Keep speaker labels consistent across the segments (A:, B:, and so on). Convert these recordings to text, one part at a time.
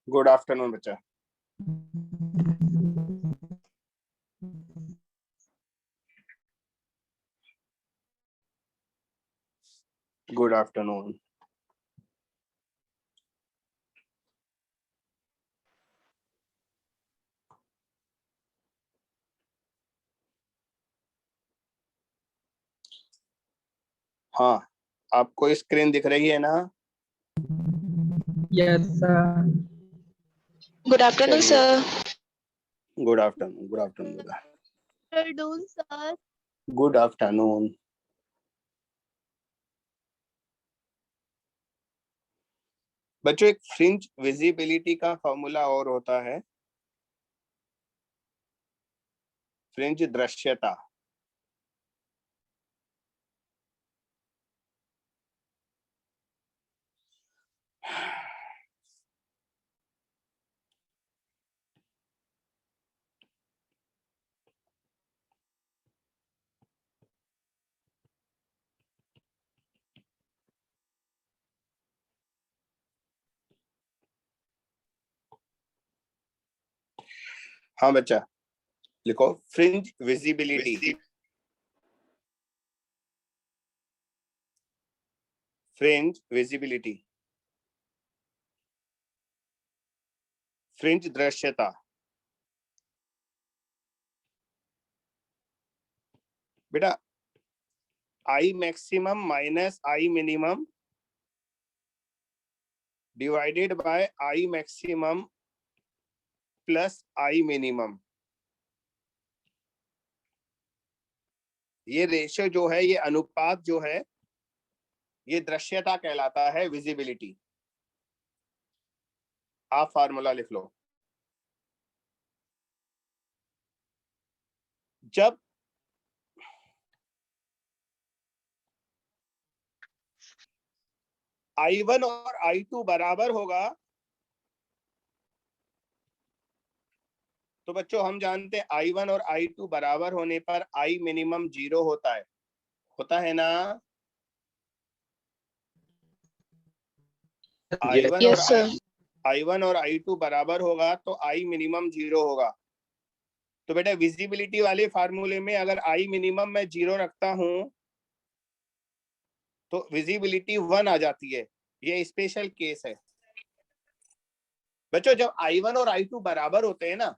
A: Good afternoon बच्चा। Good afternoon. हाँ, आपको स्क्रीन दिख रही है ना?
B: Yes sir.
C: Good afternoon sir.
A: Good afternoon. Good afternoon बेटा।
C: Afternoon sir.
A: Good afternoon. बच्चों, एक फ्रिंज विजिबिलिटी का फॉर्मूला और होता है, फ्रिंज दृश्यता। हाँ बच्चा, लिखो fringe visibility. Fringe visibility, fringe दृश्यता। बेटा, I maximum minus I minimum divided by I maximum plus I minimum, ये रेशियो जो है, ये अनुपात जो है, ये दृश्यता कहलाता है, विजिबिलिटी। आप फार्मूला लिख लो। जब I1 और I2 बराबर होगा तो बच्चों हम जानते हैं I1 और I2 बराबर होने पर I मिनिमम 0 होता है ना?
C: Yes sir.
A: I1 और I2 बराबर होगा तो I मिनिमम 0 होगा। तो बेटा विजिबिलिटी वाले फार्मूले में अगर I मिनिमम मैं 0 रखता हूं तो विजिबिलिटी 1 आ जाती है। ये स्पेशल केस है बच्चों। जब I1 और I2 बराबर होते हैं ना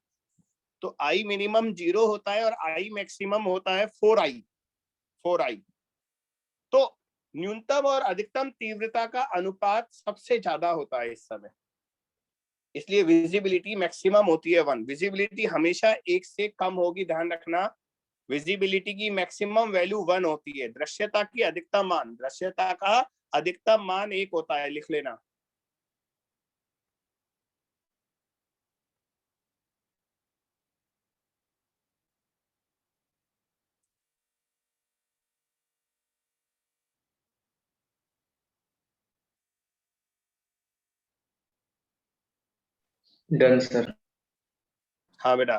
A: तो I मिनिमम 0 होता है और I मैक्सिमम होता है 4I। तो न्यूनतम और अधिकतम तीव्रता का अनुपात सबसे ज्यादा होता है इस समय, इसलिए विजिबिलिटी मैक्सिमम होती है 1। विजिबिलिटी हमेशा 1 से कम होगी, ध्यान रखना। विजिबिलिटी की मैक्सिमम वैल्यू 1 होती है। दृश्यता की अधिकतम मान, दृश्यता का अधिकतम मान 1 होता है, लिख लेना।
B: Done sir.
A: हाँ बेटा,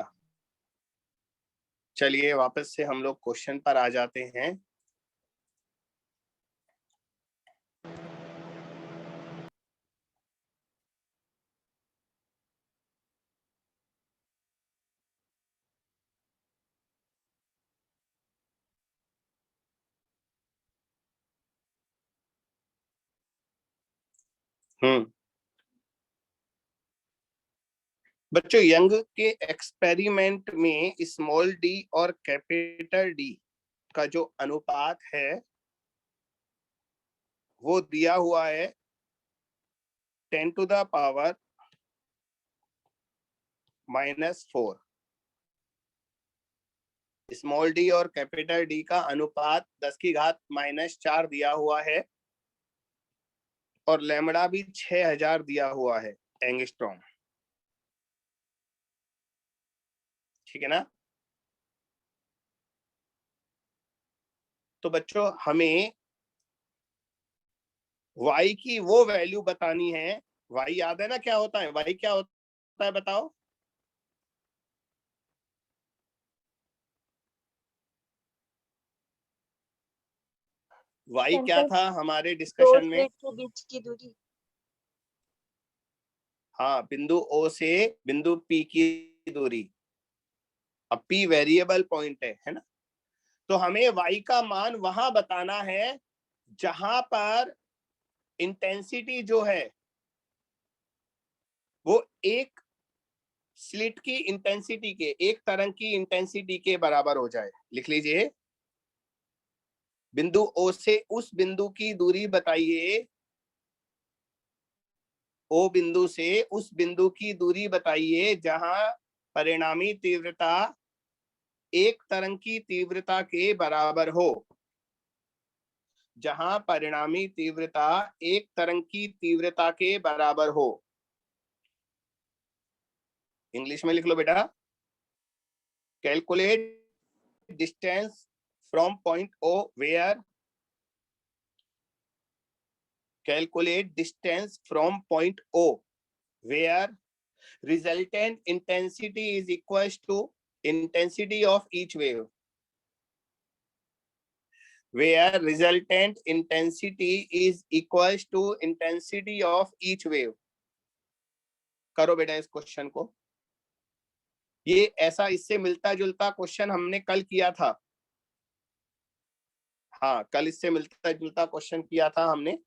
A: चलिए वापस से हम लोग क्वेश्चन पर आ जाते हैं। बच्चों, यंग के एक्सपेरिमेंट में स्मॉल डी और कैपिटल डी का जो अनुपात है वो दिया हुआ है 10 to the power -4। Small D और कैपिटल डी का अनुपात 10 की घात -4 दिया हुआ है और लैम्बडा भी 6000 दिया हुआ है एंगस्ट्रॉम। ठीक है ना? तो बच्चों हमें y की वो वैल्यू बतानी है। y याद है ना क्या होता है? y क्या होता है बताओ? y क्या था हमारे डिस्कशन में?
C: प्लेट के बीच की दूरी।
A: हाँ, बिंदु ओ से बिंदु पी की दूरी। अब पी वेरिएबल पॉइंट है ना, तो हमें y का मान वहां बताना है जहां पर इंटेंसिटी जो है वो एक स्लिट की इंटेंसिटी के, एक तरंग की इंटेंसिटी के बराबर हो जाए। लिख लीजिए, बिंदु ओ से उस बिंदु की दूरी बताइए, ओ बिंदु से उस बिंदु की दूरी बताइए जहां परिणामी तीव्रता एक तरंग की तीव्रता के बराबर हो। जहां परिणामी तीव्रता एक तरंग की तीव्रता के बराबर हो। इंग्लिश में लिख लो बेटा, calculate distance from point O where, calculate distance from point O where resultant intensity is equals to intensity of each wave, where resultant intensity is equals to intensity of each wave। करो बेटा इस question को, ये ऐसा इससे मिलता जुलता question हमने कल किया था। हाँ, कल इससे मिलता जुलता क्वेश्चन किया था हमने।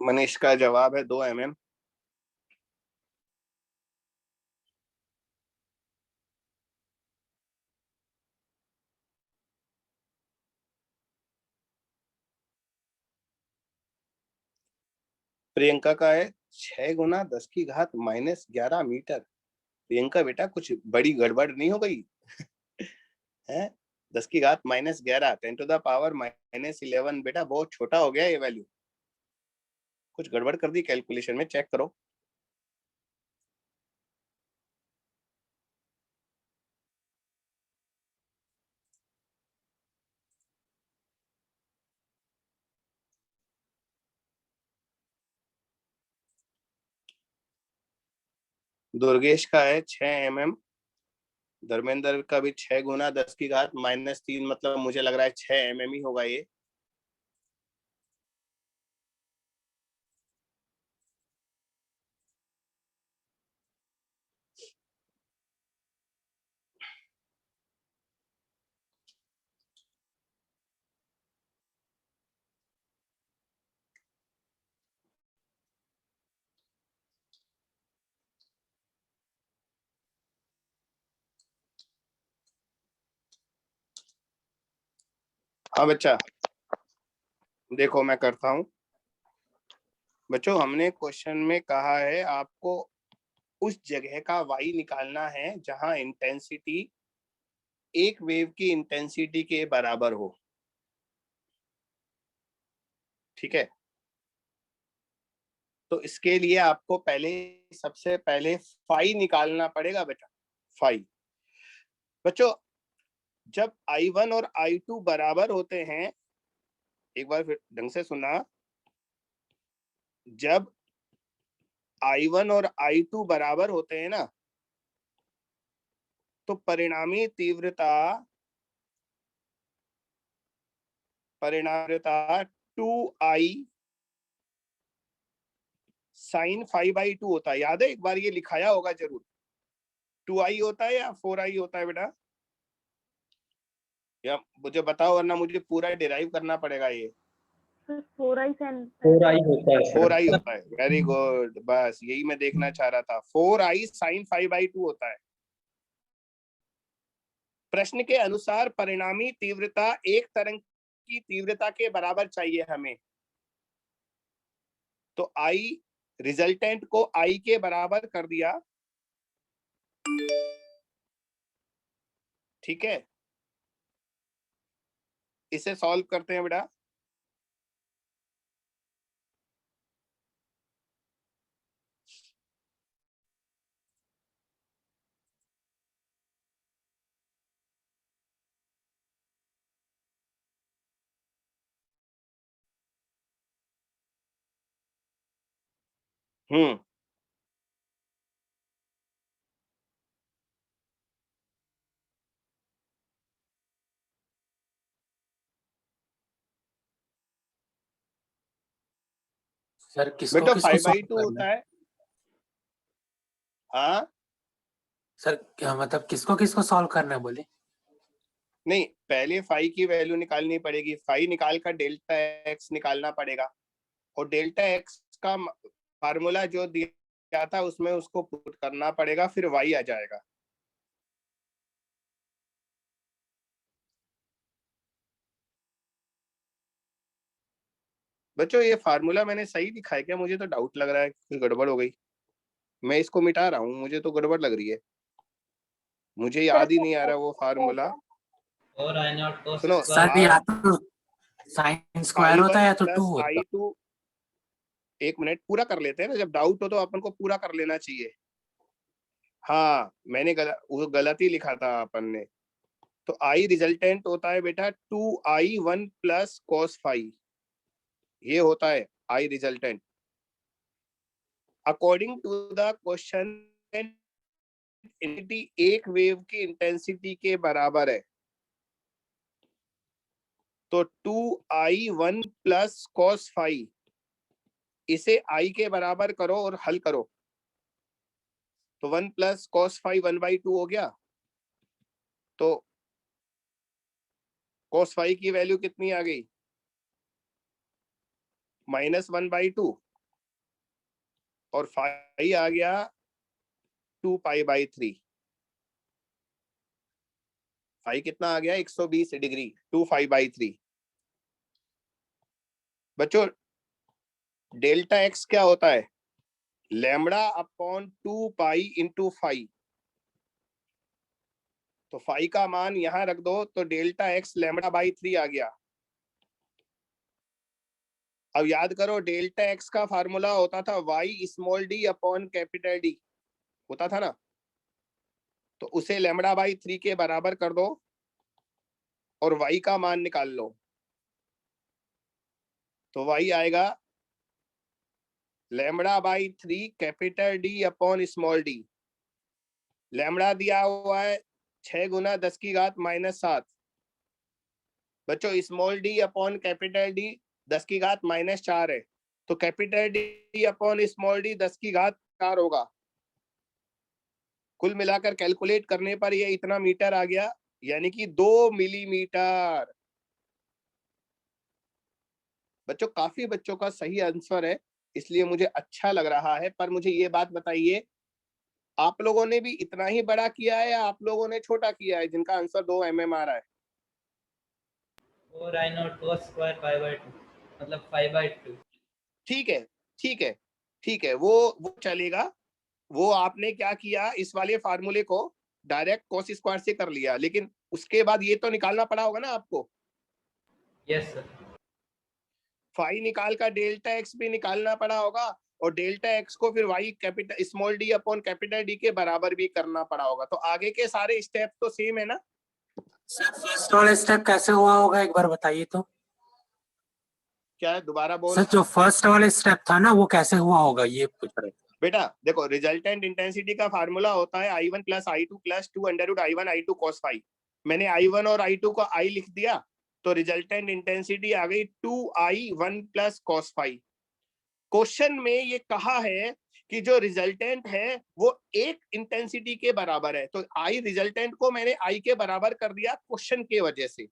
A: मनीष का जवाब है 2 mm। प्रियंका का है 6 गुना 10 की घात -11 मीटर। प्रियंका बेटा कुछ बड़ी गड़बड़ नहीं हो गई है? 10 की घात -11, 10⁻⁻11 बेटा बहुत छोटा हो गया ये वैल्यू। कुछ गड़बड़ कर दी कैलकुलेशन में, चेक करो। दुर्गेश का है 6 mm। धर्मेंद्र का भी 6 गुना 10 की घात -3, मतलब मुझे लग रहा है 6 mm ही होगा ये। हाँ बच्चा, देखो मैं करता हूँ। बच्चों हमने क्वेश्चन में कहा है आपको उस जगह का y निकालना है जहां इंटेंसिटी एक वेव की इंटेंसिटी के बराबर हो। ठीक है, तो इसके लिए आपको सबसे पहले फाई निकालना पड़ेगा बेटा, फाई। बच्चों जब I1 और I2 बराबर होते हैं, एक बार फिर ढंग से सुना, जब I1 और I2 बराबर होते हैं ना, तो परिणामी तीव्रता 2I sin 5/2 होता है। याद है, एक बार ये लिखाया होगा जरूर। 2I होता है या 4I होता है बेटा? या मुझे बताओ, वरना मुझे पूरा डिराइव करना पड़ेगा ये।
B: 4 आई sin
D: 4 आई होता है
A: 4 आई
D: सर।
A: होता है, वेरी गुड, बस यही मैं देखना चाह रहा था, 4 आई साइन 5/2 होता है। प्रश्न के अनुसार परिणामी तीव्रता एक तरंग की तीव्रता के बराबर चाहिए हमें, तो आई रिजल्टेंट को आई के बराबर कर दिया, ठीक है। इसे सॉल्व करते हैं बेटा।
E: सर किसको
A: बेटा
E: किसको
A: 5/2
E: सॉल्व करना
A: होता
E: है?
A: है। हाँ
E: सर क्या मतलब किसको किसको सॉल्व करना है बोले?
A: नहीं, पहले फाई की वैल्यू निकालनी पड़ेगी, फाई निकाल कर डेल्टा एक्स निकालना पड़ेगा, और डेल्टा एक्स का फार्मूला जो दिया था उसमें उसको पुट करना पड़ेगा, फिर वाई आ जाएगा। बच्चों ये फार्मूला मैंने सही लिखा है क्या? मुझे तो डाउट लग रहा है कि गड़बड़ हो गई। मैं इसको मिटा रहा हूँ, मुझे तो गड़बड़ लग रही है, मुझे याद ही नहीं आ रहा वो फार्मूला।
D: और आई नॉट cos
A: सुनो,
E: सर या तो साइन स्क्वायर होता है या तो 2 होता है।
A: I2, एक मिनट पूरा कर लेते हैं ना, जब डाउट हो तो अपन को पूरा कर लेना चाहिए। हाँ मैंने वो गलती लिखा था अपन ने, तो आई रिजल्टेंट होता है बेटा 2I1 प्लस cos फाई, ये होता है I resultant. According to the question एक वेव की इंटेंसिटी के बराबर है, तो 2I1 प्लस cos फाई, इसे आई के बराबर करो और हल करो, तो 1 प्लस cos फाई 1/2 हो गया। तो cos फाई की वैल्यू कितनी आ गई? -1/2, और फाई आ गया 2π/3। फाई कितना आ गया? 120 डिग्री, 2π/3। बच्चों डेल्टा एक्स क्या होता है? लैम्बडा अपॉन 2π इंटू फाई, तो फाई का मान यहां रख दो, तो डेल्टा एक्स λ/3 आ गया। अब याद करो डेल्टा एक्स का फार्मूला होता था Y small D upon capital D, होता था ना, तो उसे λ/3 के बराबर कर दो और वाई का मान निकाल लो, तो वाई आएगा λ/3 capital D upon small D. Lambda दिया हुआ है 6 गुना 10 की घात -7। बच्चों small D upon capital D 10 की घात -4 है, तो capital D upon small D 10 की घात 4 होगा। कुल मिलाकर कैलकुलेट करने पर ये इतना मीटर आ गया, यानी कि 2 मिलीमीटर। बच्चों काफी बच्चों का सही आंसर है, इसलिए मुझे अच्छा लग रहा है। पर मुझे ये बात बताइए, आप लोगों ने भी इतना ही बड़ा किया है या आप लोगों ने छोटा किया है, जिनका आंसर 2 mm आ रहा है?
D: और आई नॉट cos स्क्वायर 5/2 मतलब 5/2।
A: ठीक है ठीक है ठीक है, वो चलेगा। वो आपने क्या किया, इस वाले फार्मूले को डायरेक्ट cos स्क्वायर से कर लिया, लेकिन उसके बाद ये तो निकालना पड़ा होगा ना आपको।
D: Yes sir.
A: फाई निकाल कर डेल्टा एक्स भी निकालना पड़ा होगा, और डेल्टा एक्स को फिर Y capital small D upon capital D के बराबर भी करना पड़ा होगा। तो आगे के सारे स्टेप तो सेम है ना?
E: सर फर्स्ट वाला स्टेप कैसे हुआ होगा एक बार बताइए तो।
A: क्या है, दोबारा बोल।
E: सर जो फर्स्ट वाला स्टेप था ना वो कैसे हुआ होगा ये पूछ रहे थे।
A: बेटा देखो, रिजल्टेंट इंटेंसिटी का फार्मूला होता है I1 plus I2 plus 2√I1 I2 cos phi. मैंने I1 और I2 को I लिख दिया, तो रिजल्टेंट इंटेंसिटी आ गई 2I1 plus cos phi. Question में ये कहा है कि जो रिजल्टेंट है वो एक इंटेंसिटी के बराबर है, तो आई रिजल्टेंट को मैंने आई के बराबर कर दिया क्वेश्चन के वजह से।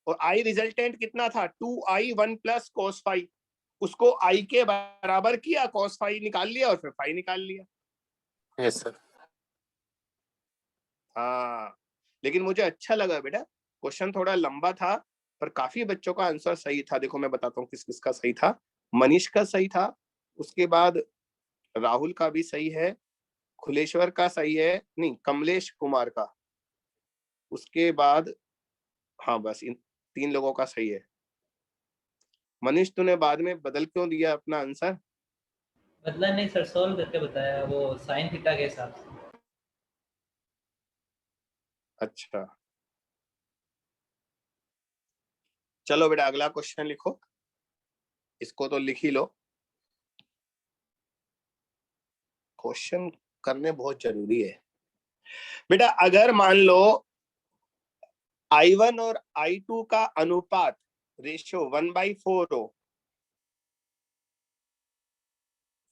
A: और आई रिजल्टेंट कितना था 2i 1 प्लस cos फाई, उसको i के बराबर किया, cos फाई निकाल लिया और फिर फाई निकाल लिया।
E: Yes sir.
A: हाँ, लेकिन मुझे अच्छा लगा बेटा, क्वेश्चन थोड़ा लंबा था पर काफी बच्चों का आंसर सही था। देखो मैं बताता हूँ किस किस का सही था। मनीष का सही था, उसके बाद राहुल का भी सही है, खुलेश्वर का सही है, नहीं कमलेश कुमार का, उसके बाद हाँ बस इन 3 लोगों का सही है। मनीष तूने बाद में बदल क्यों दिया अपना आंसर?
D: बदला नहीं सर, सोल्व करके बताया वो साइन थीटा के हिसाब से।
A: अच्छा चलो बेटा अगला क्वेश्चन लिखो, इसको तो लिख ही लो, क्वेश्चन करने बहुत जरूरी है बेटा। अगर मान लो I1 और I2 का अनुपात रेशियो 1/4 हो,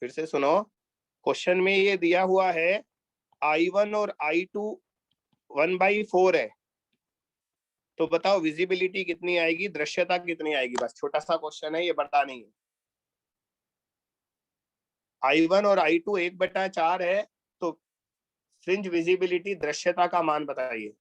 A: फिर से सुनो, क्वेश्चन में ये दिया हुआ है I1 और I2 1/4 है, तो बताओ विजिबिलिटी कितनी आएगी, दृश्यता कितनी आएगी? बस छोटा सा क्वेश्चन है ये, बड़ा नहीं है। I1 और I2 1/4 है, तो फ्रिंज विजिबिलिटी दृश्यता का मान बताइए।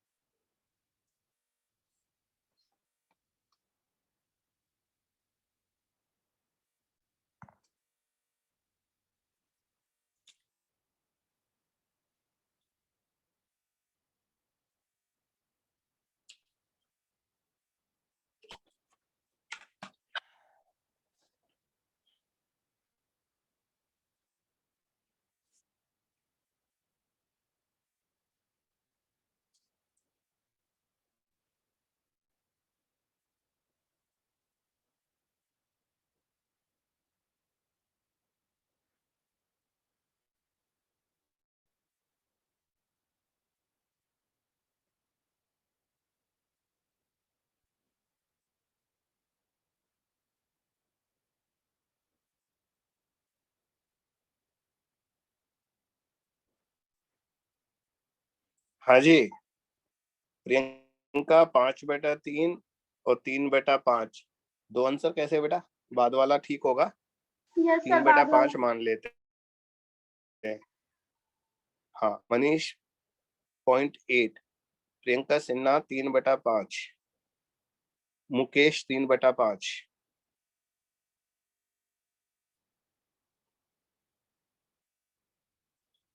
A: हाँ जी, प्रियंका 5/3 और 3/5, दो आंसर कैसे बेटा? बाद वाला ठीक होगा,
B: यस सर,
A: 3/5 मान लेते हैं। हाँ मनीष 0.8, प्रियंका सिन्हा 3/5, मुकेश 3/5।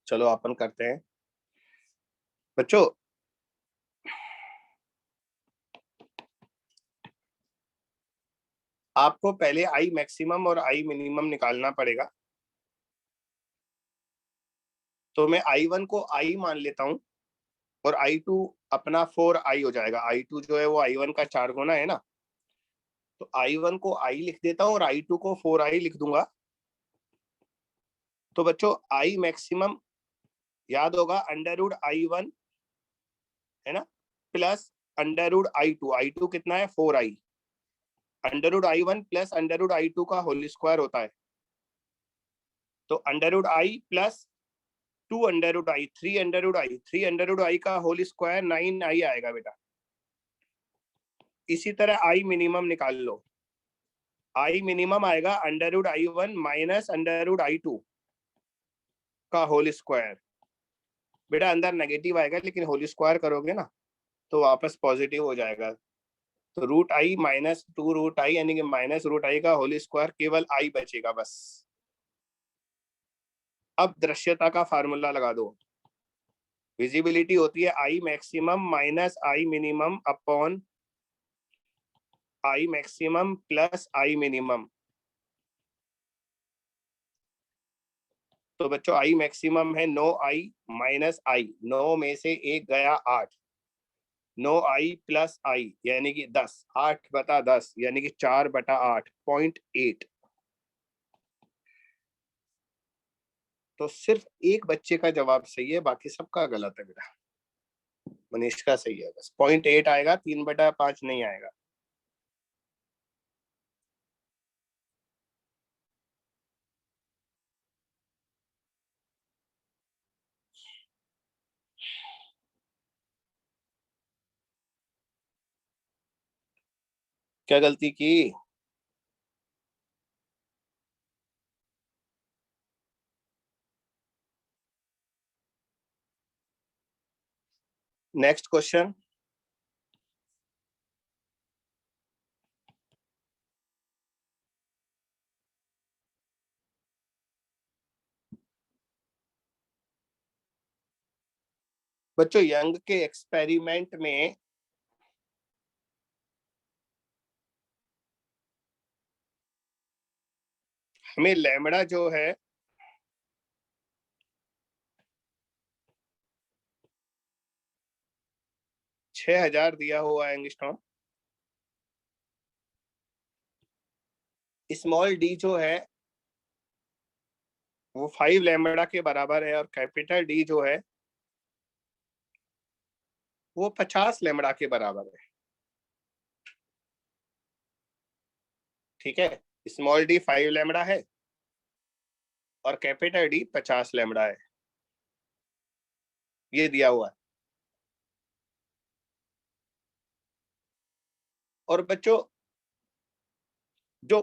A: चलो अपन करते हैं बच्चों। आपको पहले आई मैक्सिमम और आई मिनिमम निकालना पड़ेगा, तो मैं I1 को I मान लेता हूं और I2 अपना 4i हो जाएगा। I2 जो है वो I1 का 4 गुना है ना, तो I1 को I लिख देता हूं और I2 को 4i लिख दूंगा। तो बच्चों I मैक्सिमम याद होगा √I1 है ना, प्लस √I2, I2 कितना है 4i, √I1 प्लस √I2 का होल स्क्वायर होता है, तो √I प्लस 2 √I 3 का होल स्क्वायर 9i आएगा बेटा। इसी तरह I मिनिमम निकाल लो, I मिनिमम आएगा √I1 माइनस √I2 का होल स्क्वायर। बेटा अंदर नेगेटिव आएगा लेकिन होल स्क्वायर करोगे ना तो वापस पॉजिटिव हो जाएगा, तो √I माइनस 2 √I यानी कि माइनस √I का होल स्क्वायर, केवल I बचेगा बस। अब दृश्यता का फार्मूला लगा दो, विजिबिलिटी होती है I maximum minus I minimum upon I maximum plus I minimum. तो बच्चों I मैक्सिमम है 9i माइनस I, 9 में से 1 गया 8, 9i प्लस I यानी कि 10, 8/10 यानी कि 4/8, 0.8। तो सिर्फ एक बच्चे का जवाब सही है, बाकी सबका गलत है बेटा। मनीष का सही है, बस 0.8 आएगा, 3/5 नहीं आएगा। क्या गलती की? Next question. बच्चों यंग के एक्सपेरिमेंट में हमें लैम्बडा जो है छह 6000 दिया हुआ है एंगस्ट्रॉम। स्मॉल डी जो है वो 5 लैम्बडा के बराबर है और कैपिटल डी जो है वो 50 लैम्बडा के बराबर है। ठीक है, स्मॉल डी 5 लैम्बडा है और कैपिटल डी 50 लैम्बडा है, ये दिया हुआ है। और बच्चों जो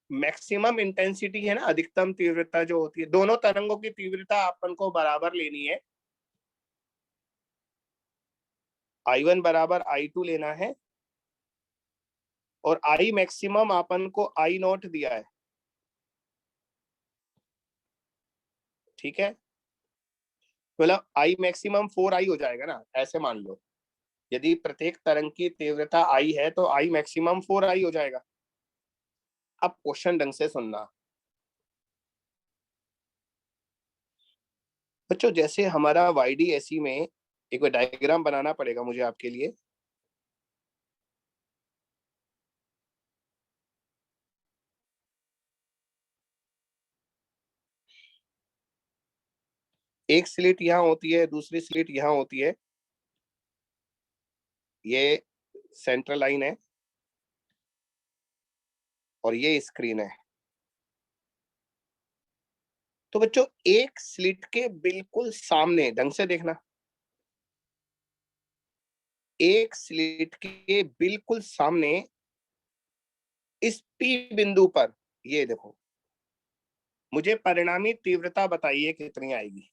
A: मैक्सिमम इंटेंसिटी है ना, अधिकतम तीव्रता जो होती है, दोनों तरंगों की तीव्रता अपन को बराबर लेनी है। I1 बराबर I2 लेना है और I मैक्सिमम अपन को I0 दिया है। ठीक है, मतलब I मैक्सिमम 4I हो जाएगा ना, ऐसे मान लो यदि प्रत्येक तरंग की तीव्रता I है तो I मैक्सिमम 4I हो जाएगा। अब क्वेश्चन ढंग से सुनना बच्चों, जैसे हमारा YDAC में एक डायग्राम बनाना पड़ेगा मुझे आपके लिए। एक स्लिट यहाँ होती है, दूसरी स्लिट यहाँ होती है, ये सेंट्रल लाइन है और ये स्क्रीन है। तो बच्चों एक स्लिट के बिल्कुल सामने, ढंग से देखना, एक स्लिट के बिल्कुल सामने इस P बिंदु पर, ये देखो, मुझे परिणामी तीव्रता बताइए कितनी आएगी।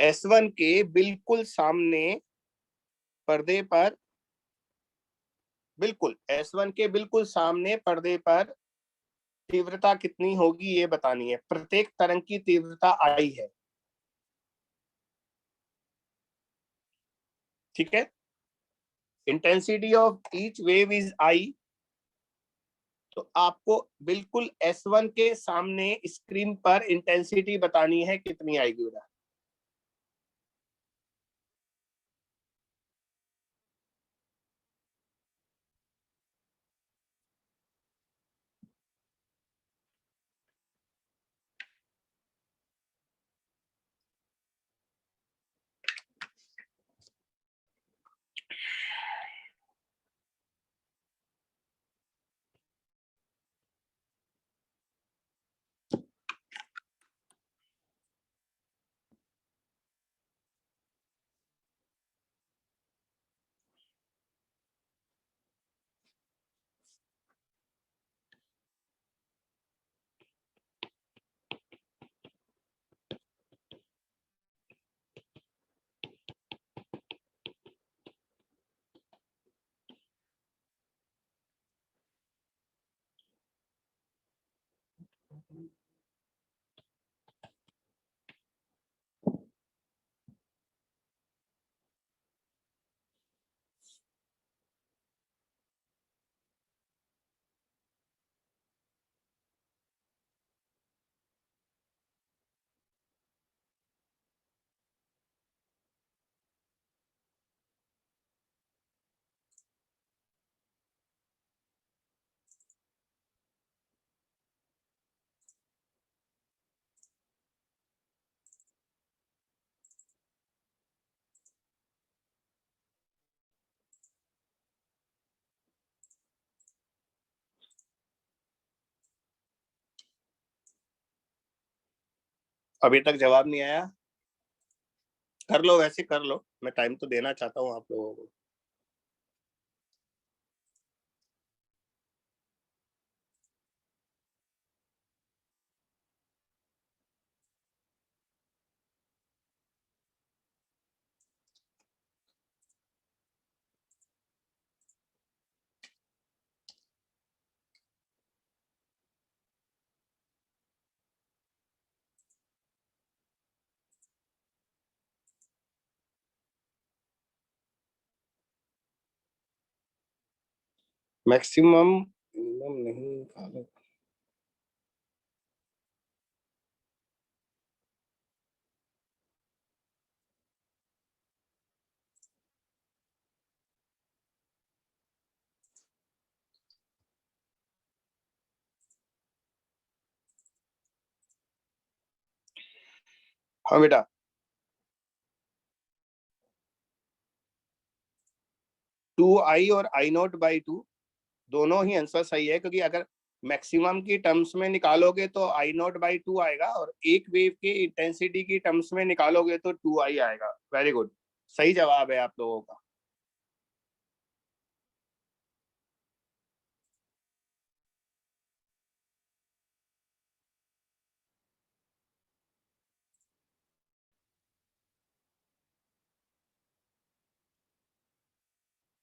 A: S1 के बिल्कुल सामने पर्दे पर, बिल्कुल S1 के बिल्कुल सामने पर्दे पर तीव्रता कितनी होगी ये बतानी है। प्रत्येक तरंग की तीव्रता I है। ठीक है, intensity of each wave is I। तो आपको बिल्कुल S1 के सामने स्क्रीन पर इंटेंसिटी बतानी है कितनी आएगी बेटा। अभी तक जवाब नहीं आया? कर लो, वैसे कर लो, मैं टाइम तो देना चाहता हूँ आप लोगों को। मैक्सिमम मिनिमम नहीं निकालो। हाँ बेटा, टू आई और आई नॉट बाई टू दोनों ही आंसर सही है, क्योंकि अगर मैक्सिमम की टर्म्स में निकालोगे तो आई नॉट बाई टू आएगा, और एक वेव के इंटेंसिटी की टर्म्स में निकालोगे तो टू आई आएगा। वेरी गुड, सही जवाब है आप लोगों का।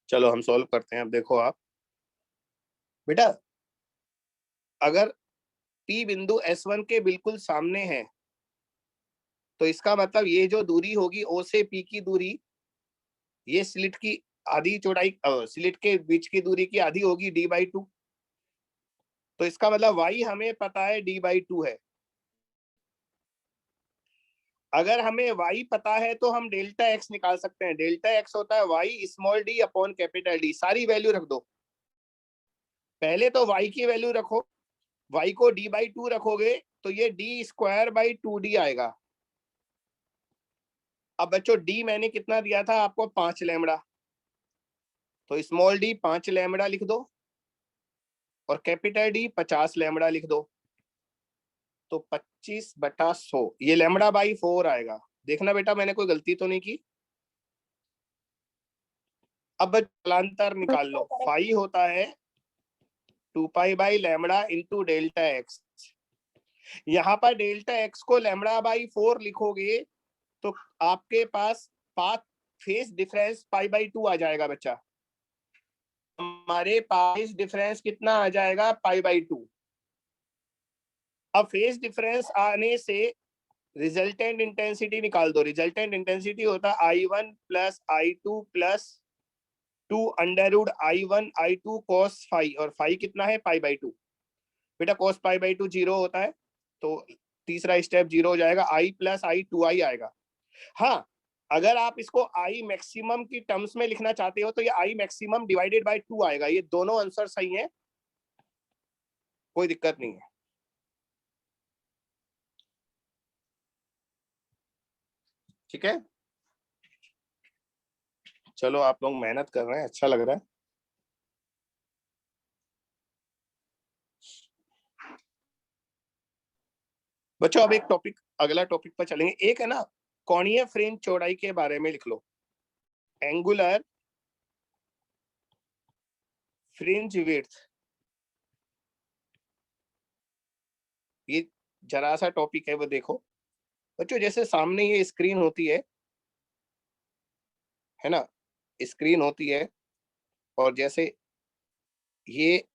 A: चलो हम सॉल्व करते हैं। अब देखो आप बेटा, अगर P बिंदु S1 के बिल्कुल सामने है तो इसका मतलब ये जो दूरी होगी O से P की दूरी, ये स्लिट की आधी चौड़ाई, स्लिट के बीच की दूरी की आधी होगी d/2। तो इसका मतलब y हमें पता है d/2 है। अगर हमें y पता है तो हम डेल्टा x निकाल सकते हैं। डेल्टा x होता है y small d upon capital D। सारी वैल्यू रख दो। पहले तो y की वैल्यू रखो, y को d/2 रखोगे तो ये d²/2d आएगा। अब बच्चों d मैंने कितना दिया था आपको, 5 लैम्बडा, तो स्मॉल d 5 लैम्बडा लिख दो और कैपिटल D 50 लैम्बडा लिख दो। तो 25/100 ये लैम्बडा बाई 4 आएगा। देखना बेटा मैंने कोई गलती तो नहीं की। अब कालांतर निकाल लो। फाई होता है 2π लैम्बडा इंटू डेल्टा एक्स। यहाँ पर डेल्टा एक्स को लैम्बडा बाई 4 लिखोगे तो आपके पास पाथ फेस डिफरेंस π/2 आ जाएगा बच्चा। हमारे पास डिफरेंस कितना आ जाएगा, π/2। अब फेस डिफरेंस आने से रिजल्टेंट इंटेंसिटी निकाल दो। रिजल्टेंट इंटेंसिटी होता है I1 plus I2 plus 2 under root I1 I2 cos phi, और फाई कितना है, π/2। बेटा cos π/2 0 होता है, तो तीसरा स्टेप 0 हो जाएगा। I प्लस I 2I आएगा। हाँ, अगर आप इसको I मैक्सिमम की टर्म्स में लिखना चाहते हो तो ये I मैक्सिमम डिवाइडेड बाय 2 आएगा। ये दोनों आंसर सही है, कोई दिक्कत नहीं है। ठीक है, चलो आप लोग मेहनत कर रहे हैं, अच्छा लग रहा है। बच्चों अब एक टॉपिक, अगला टॉपिक पर चलेंगे। एक है ना, कोणीय फ्रिंज चौड़ाई के बारे में लिख लो। एंगुलर फ्रिंज विड्थ, ये जरा सा टॉपिक है, वो देखो बच्चों। जैसे सामने ये स्क्रीन होती है ना, स्क्रीन होती है, और जैसे ये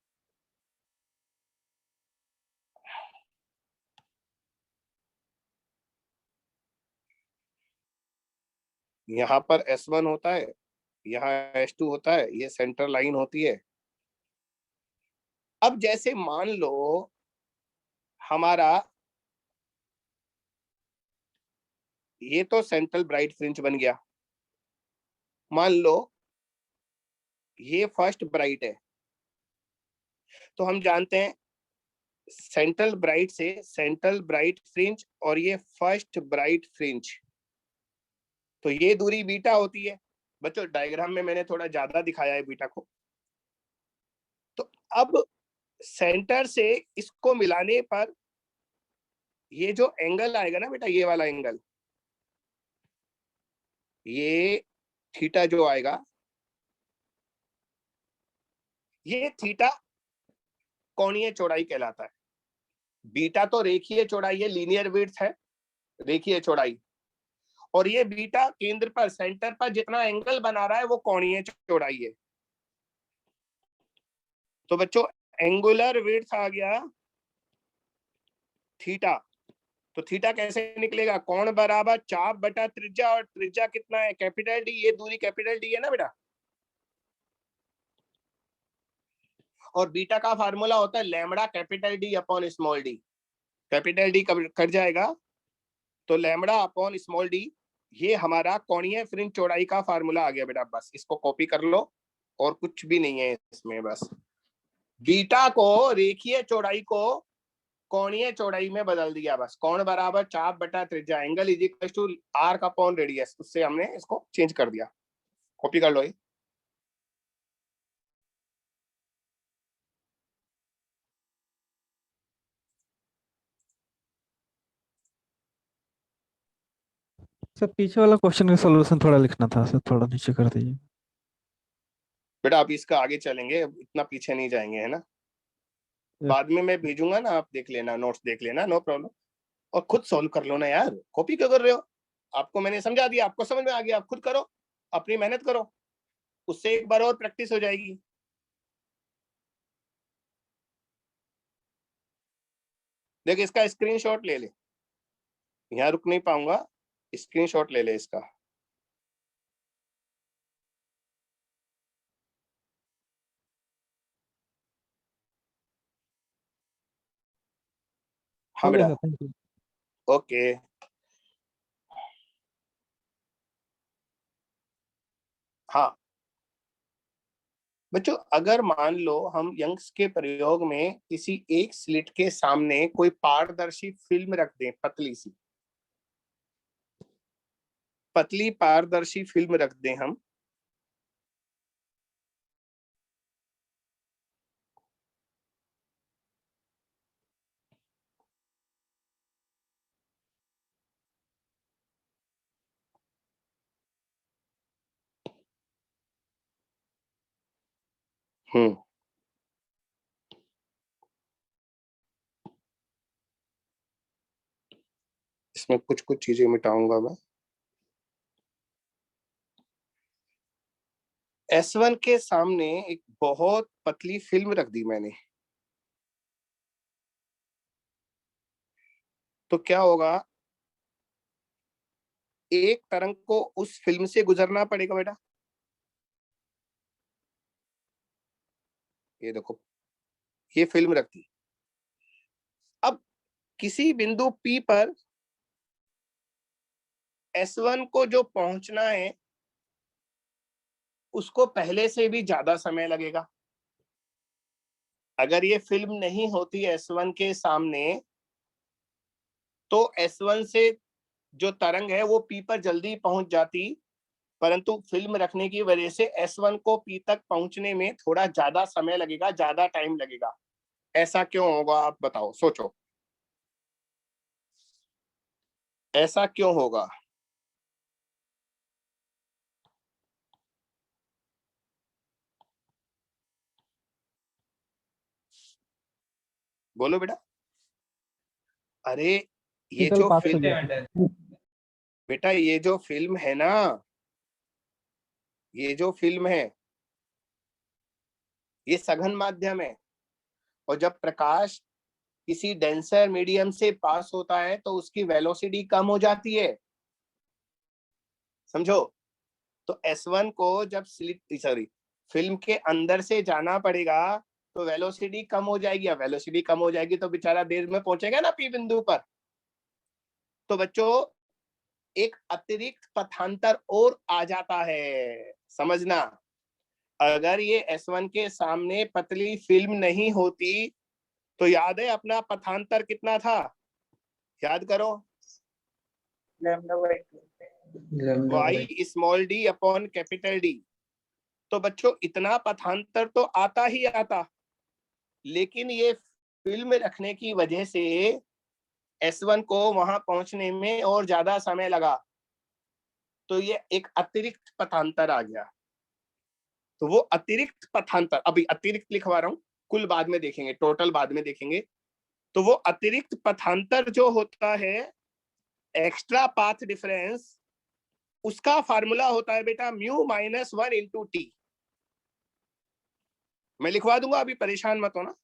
A: यहाँ पर S1 होता है, यहाँ S2 होता है, ये सेंटर लाइन होती है। अब जैसे मान लो हमारा ये तो सेंट्रल ब्राइट फ्रिंज बन गया। मान लो ये फर्स्ट ब्राइट है, तो हम जानते हैं सेंट्रल ब्राइट से सेंट्रल ब्राइट फ्रिंज और ये फर्स्ट ब्राइट फ्रिंज, तो ये दूरी बीटा होती है। बच्चों डायग्राम में मैंने थोड़ा ज्यादा दिखाया है बीटा को। तो अब सेंटर से इसको मिलाने पर ये जो एंगल आएगा ना बेटा, ये वाला एंगल, ये थीटा जो आएगा, ये थीटा कोणीय चौड़ाई कहलाता है। बीटा तो रेखीय चौड़ाई है, लीनियर विड्थ है, रेखीय चौड़ाई। और ये बीटा केंद्र पर, सेंटर पर जितना एंगल बना रहा है वो कोणीय चौड़ाई है। तो बच्चों एंगुलर विड्थ आ गया थीटा। तो थीटा कैसे निकलेगा, कोण बराबर चाप बटा त्रिज्या, और त्रिज्या कितना है, कैपिटल डी। ये दूरी कैपिटल डी है ना बेटा। और बीटा का फार्मूला होता है lambda capital D upon small D. Capital D cut जाएगा तो लैम्बडा अपॉन स्मॉल डी, ये हमारा कोणीय फ्रिंज चौड़ाई का फार्मूला आ गया बेटा। बस इसको कॉपी कर लो और कुछ भी नहीं है इसमें। बस बीटा को, रेखीय चौड़ाई को कोणीय चौड़ाई में बदल दिया। बस कोण बराबर चाप बटा त्रिज्या, angle is equal to arc upon radius, उससे हमने इसको चेंज कर दिया। कॉपी कर लो ये।
B: सर पीछे वाला क्वेश्चन का सॉल्यूशन थोड़ा लिखना था सर, थोड़ा नीचे कर दीजिए।
A: बेटा आप इसका आगे चलेंगे, इतना पीछे नहीं जाएंगे, है ना। बाद में मैं भेजूंगा ना, आप देख लेना, नोट्स देख लेना, नो प्रॉब्लम। और खुद सॉल्व कर लो ना यार, कॉपी क्यों कर रहे हो? आपको मैंने समझा दिया, आपको समझ में आ गया, आप खुद करो, अपनी मेहनत करो, उससे एक बार और प्रैक्टिस हो जाएगी। देख इसका स्क्रीनशॉट ले ले, यहाँ रुक नहीं पाऊंगा, स्क्रीनशॉट ले ले इसका। हाँ बेटा,
B: थैंक यू।
A: ओके। हाँ बच्चों, अगर मान लो हम यंग्स के प्रयोग में किसी एक स्लिट के सामने कोई पारदर्शी फिल्म रख दें, पतली सी, पतली पारदर्शी फिल्म रख दें हम, इसमें कुछ कुछ चीजें मिटाऊंगा मैं। S1 के सामने एक बहुत पतली फिल्म रख दी मैंने, तो क्या होगा, एक तरंग को उस फिल्म से गुजरना पड़ेगा बेटा। ये देखो, ये फिल्म रख दी। अब किसी बिंदु P पर S1 को जो पहुंचना है उसको पहले से भी ज्यादा समय लगेगा। अगर ये फिल्म नहीं होती S1 के सामने तो S1 से जो तरंग है वो P पर जल्दी पहुंच जाती, परंतु फिल्म रखने की वजह से S1 को P तक पहुंचने में थोड़ा ज्यादा समय लगेगा, ज्यादा टाइम लगेगा। ऐसा क्यों होगा आप बताओ, सोचो, ऐसा क्यों होगा? बोलो बेटा। अरे ये
B: टेक्निकल
A: जो
B: पार्ट हो
A: फिल्म,
B: गया।
A: बेटा ये जो फिल्म है ना, ये जो फिल्म है ये सघन माध्यम है, और जब प्रकाश किसी डेंसर मीडियम से पास होता है तो उसकी वेलोसिटी कम हो जाती है, समझो। तो S1 को जब फिल्म के अंदर से जाना पड़ेगा तो वेलोसिटी कम हो जाएगी, या वेलोसिटी कम हो जाएगी तो बेचारा देर में पहुंचेगा ना P बिंदु पर। तो बच्चों एक अतिरिक्त पथांतर और आ जाता है, समझना। अगर ये S1 के सामने पतली फिल्म नहीं होती तो याद है अपना पथांतर कितना था, याद करो, y small d upon capital D। तो बच्चों इतना पथांतर तो आता ही आता, लेकिन ये फिल्म रखने की वजह से S1 को वहां पहुंचने में और ज्यादा समय लगा, तो ये एक अतिरिक्त पथांतर आ गया। तो वो अतिरिक्त पथांतर, अभी अतिरिक्त लिखवा रहा हूं, कुल बाद में देखेंगे, टोटल बाद में देखेंगे। तो वो अतिरिक्त पथांतर जो होता है, एक्स्ट्रा पाथ डिफरेंस, उसका फार्मूला होता है बेटा म्यू माइनस 1 इंटू टी। मैं लिखवा दूंगा, अभी परेशान मत होना।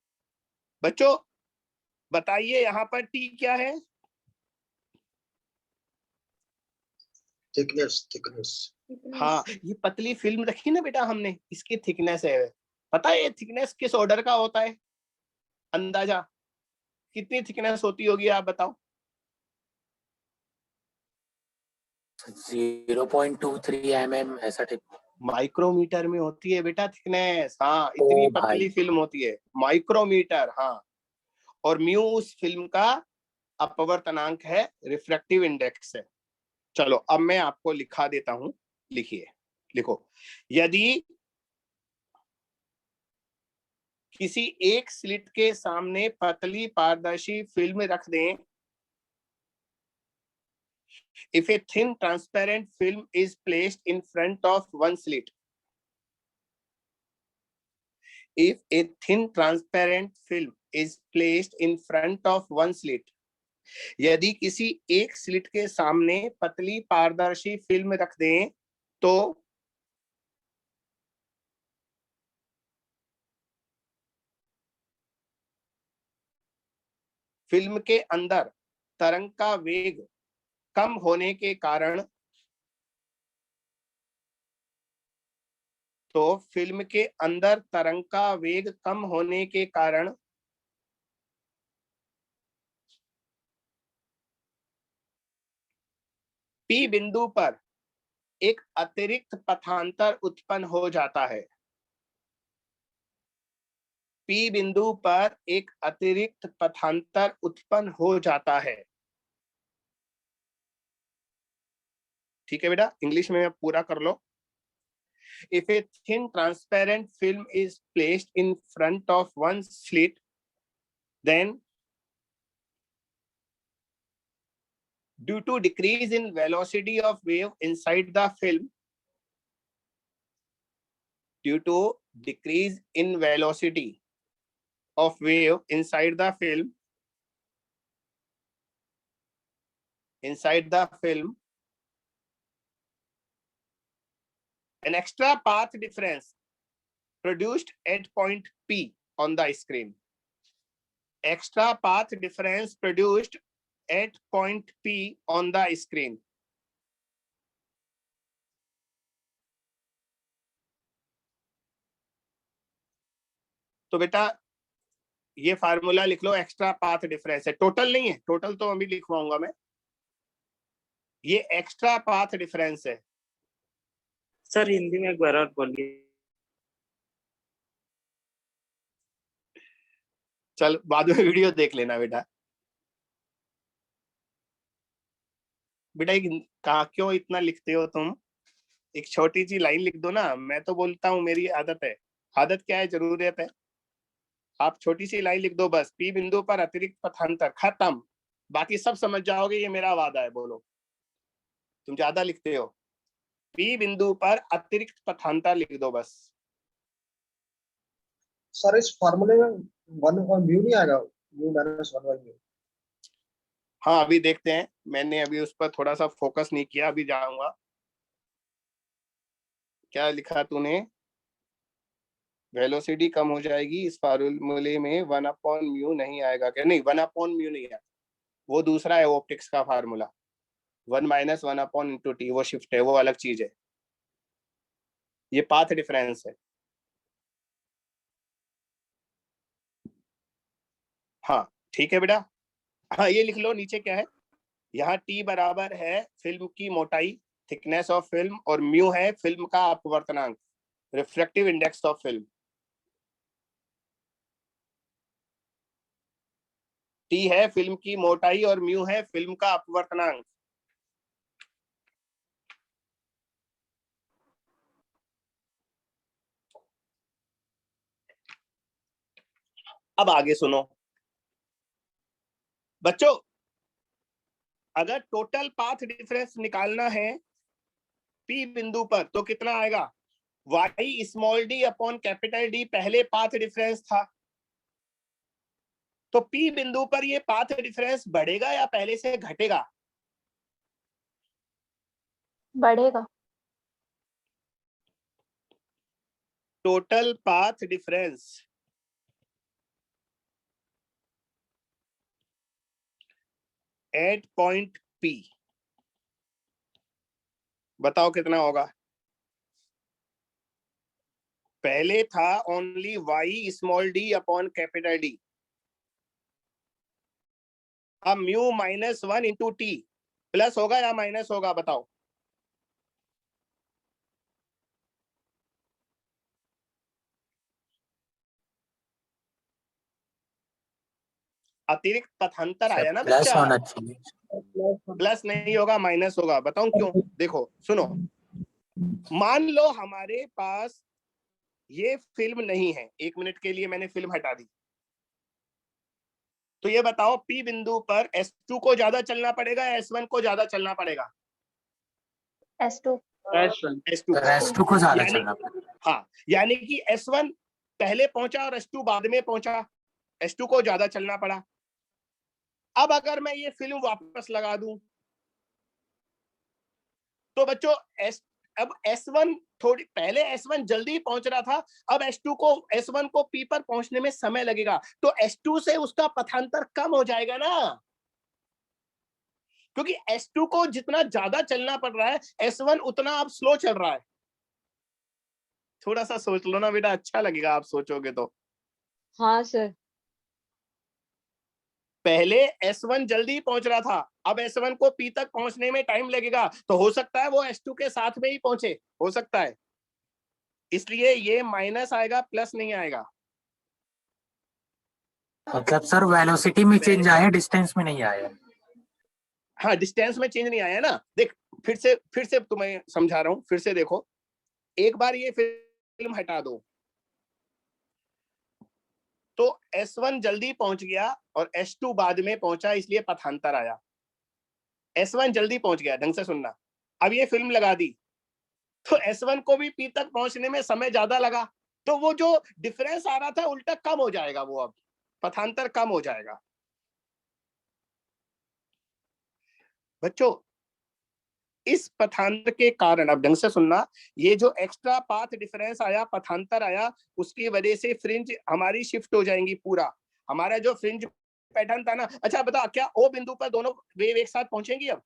A: बच्चों बताइए यहाँ पर टी क्या है?
F: Thickness, thickness.
A: हाँ, ये पतली फिल्म रखी ना बेटा हमने, इसकी थिकनेस है। पता है ये थिकनेस किस ऑर्डर का होता है? अंदाजा कितनी थिकनेस होती होगी आप बताओ?
E: 0.23 mm ऐसा टाइप।
A: माइक्रोमीटर में होती है बेटा थिकनेस। हाँ, इतनी
E: ओ
A: पतली
E: भाई।
A: फिल्म होती है, माइक्रोमीटर। हाँ, और म्यू उस फिल्म का अपवर्तनांक है, रिफ्रैक्टिव इंडेक्स है। चलो अब मैं आपको लिखा देता हूं, लिखिए, लिखो। यदि किसी एक स्लिट के सामने पतली पारदर्शी फिल्म रख दें, if a thin transparent film is placed in front of one slit, if a thin transparent film is placed in front of one slit, यदि किसी एक स्लिट के सामने पतली पारदर्शी फिल्म रख दें तो फिल्म के अंदर तरंग का वेग कम होने के कारण, तो फिल्म के अंदर तरंग का वेग कम होने के कारण पी बिंदु पर एक अतिरिक्त पथांतर उत्पन्न हो जाता है। पी बिंदु पर एक अतिरिक्त पथांतर उत्पन्न हो जाता है। ठीक है बेटा, इंग्लिश में पूरा कर लो। If a thin transparent film is placed in front of one slit, then due to decrease in velocity of wave inside the film, due to decrease in velocity of wave inside the film, an extra path difference produced at point P on the screen. Extra path difference produced at point P on the screen. तो बेटा ये formula लिख लो, extra path difference है, total नहीं है, total तो अभी लिखवाऊंगा मैं। ये एक्स्ट्रा पाथ डिफरेंस है।
F: सर हिंदी में एक बार और बोलिए।
A: चल बाद में वीडियो देख लेना बेटा। बेटा कहा क्यों इतना लिखते हो तुम? एक छोटी सी लाइन लिख दो ना। मैं तो बोलता हूँ मेरी आदत है। आदत क्या है? जरूरत है। आप छोटी सी लाइन लिख दो बस, पी बिंदु पर अतिरिक्त पथांतर, खत्म। बाकी सब समझ जाओगे, ये मेरा वादा है। बोलो, तुम ज्यादा लिखते हो। पी बिंदु पर अतिरिक्त पथांतर लिख दो बस।
G: सर इस फार्मूले में वन और म्यू नहीं आएगा, mu minus one by mu?
A: हाँ अभी देखते हैं, मैंने अभी उस पर थोड़ा सा फोकस नहीं किया, अभी जाऊंगा। क्या लिखा तूने? वेलोसिटी कम हो जाएगी, इस फार्मूले में 1/म्यू नहीं आएगा क्या? नहीं, 1/म्यू नहीं है, वो दूसरा है ऑप्टिक्स का फार्मूला। 1 - 1/t, वो शिफ्ट है, वो अलग चीज है। ये पाथ डिफरेंस है। हाँ ठीक है बेटा। हाँ ये लिख लो, नीचे क्या है? यहाँ t बराबर है फिल्म की मोटाई, थिकनेस ऑफ फिल्म, और म्यू है फिल्म का अपवर्तनांक, refractive index of film. t है फिल्म की मोटाई और म्यू है फिल्म का अपवर्तनांक। अब आगे सुनो बच्चों, अगर टोटल पाथ डिफरेंस निकालना है P बिंदु पर तो कितना आएगा? y small d upon capital D पहले पाथ डिफरेंस था। तो P बिंदु पर ये पाथ डिफरेंस बढ़ेगा या पहले से घटेगा?
C: बढ़ेगा।
A: Total path difference at point P, बताओ कितना होगा? पहले था only Y small D upon capital D, अब mu minus 1 into T plus होगा या माइनस होगा बताओ? अतिरिक्त पथांतर आया ना
E: प्लस
A: बच्चा,
E: होना चाहिए।
A: प्लस नहीं होगा माइनस होगा। बताऊं क्यों? देखो सुनो, मान लो हमारे पास ये फिल्म नहीं है, 1 मिनट के लिए मैंने फिल्म हटा दी, तो ये बताओ P बिंदु पर S2 को ज्यादा चलना पड़ेगा या S1 को ज्यादा चलना पड़ेगा?
C: S2
A: S2
E: रेस्ट को ज्यादा
A: यानी
E: चलना पड़ेगा।
A: हाँ, यानी कि S1 पहले पहुंचा और S2 बाद में पहुंचा, S2 को ज्यादा चलना पड़ा। अब अगर मैं ये फिल्म वापस लगा दूं तो बच्चों अब S1 थोड़ी पहले S1 जल्दी पहुंच रहा था, अब S1 को P पर पहुंचने में समय लगेगा, तो S2 से उसका पथांतर कम हो जाएगा ना, क्योंकि S2 को जितना ज्यादा चलना पड़ रहा है S1 उतना अब स्लो चल रहा है। थोड़ा सा सोच लो ना बेटा, अच्छा लगेगा आप सोचोगे तो।
C: हाँ सर।
A: पहले S1 जल्दी पहुंच रहा था, अब S1 को P तक पहुंचने में टाइम लगेगा, तो हो सकता है वो S2 के साथ में ही पहुंचे, हो सकता है, इसलिए ये माइनस आएगा, प्लस नहीं आएगा।
E: मतलब सर वेलोसिटी में चेंज आया, डिस्टेंस में नहीं आया।
A: हाँ, डिस्टेंस में चेंज नहीं आया ना। देख फिर से तुम्हें समझा रहा हूं, फिर से देखो, एक बार ये फिल्म हटा दो, तो S1 जल्दी पहुंच गया और S2 बाद में पहुंचा, इसलिए पथांतर आया। S1 जल्दी पहुंच गया, ढंग से सुनना। अब ये फिल्म लगा दी तो S1 को भी P तक पहुंचने में समय ज्यादा लगा, तो वो जो डिफरेंस आ रहा था उल्टा कम हो जाएगा, वो अब पथांतर कम हो जाएगा। बच्चों इस पथांतर के कारण, अब ढंग से सुनना, ये जो एक्स्ट्रा पाथ डिफरेंस आया, पथांतर आया, उसकी वजह से फ्रिंज हमारी शिफ्ट हो जाएंगी। पूरा हमारा जो फ्रिंज पैटर्न था ना, अच्छा बता, क्या O बिंदु पर दोनों वेव एक साथ पहुंचेंगी? अब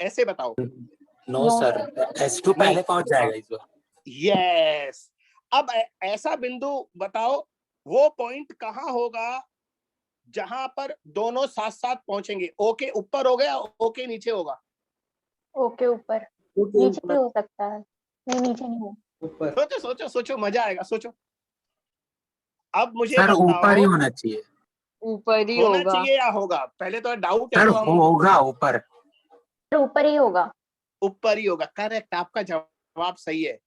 A: ऐसे बताओ।
E: नो सर, S2 पहले पहुंच जाएगा इस बार।
A: यस, अब ऐसा बिंदु बताओ, वो पॉइंट कहां होगा जहां पर दोनों साथ साथ पहुंचेंगे? O के ऊपर होगा या O के नीचे होगा?
C: ओके ऊपर, नीचे भी हो सकता है, नहीं नीचे नहीं हो।
D: ऊपर।
A: सोचो सोचो सोचो, मजा आएगा, सोचो। अब मुझे
E: सर ऊपर
A: बताओ,
E: ही होना चाहिए।
C: ऊपर ही
A: होना
C: होगा।
A: चाहिए या होगा? पहले तो डाउट है
E: सर
A: तो हम
E: होगा ऊपर।
C: ऊपर ही होगा।
A: ऊपर ही होगा। करेक्ट, आपका जवाब सही है।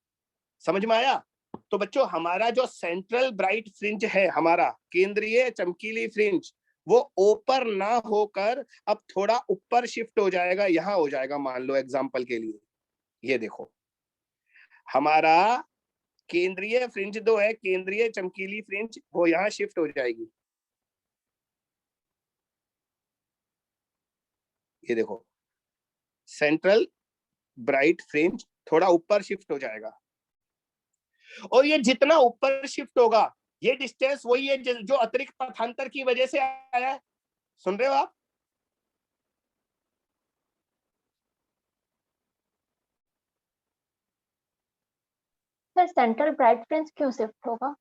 A: समझ में आया? तो बच्चों हमारा जो सेंट्रल ब्राइट फ्रिंज है, हमारा केंद्रीय चमकीली फ्रिंज, वो ऊपर ना होकर अब थोड़ा ऊपर शिफ्ट हो जाएगा, यहां हो जाएगा। मान लो एग्जांपल के लिए, ये देखो, हमारा केंद्रीय फ्रिंज दो है, केंद्रीय चमकीली फ्रिंज, वो यहां शिफ्ट हो जाएगी। ये देखो, सेंट्रल ब्राइट फ्रिंज थोड़ा ऊपर शिफ्ट हो जाएगा, और ये जितना ऊपर शिफ्ट होगा, ये डिस्टेंस वही है जो अतिरिक्त पथांतर की वजह से आया है। सुन रहे हो आप?
C: सर सेंट्रल ब्राइट फ्रिंज क्यों शिफ्ट होगा?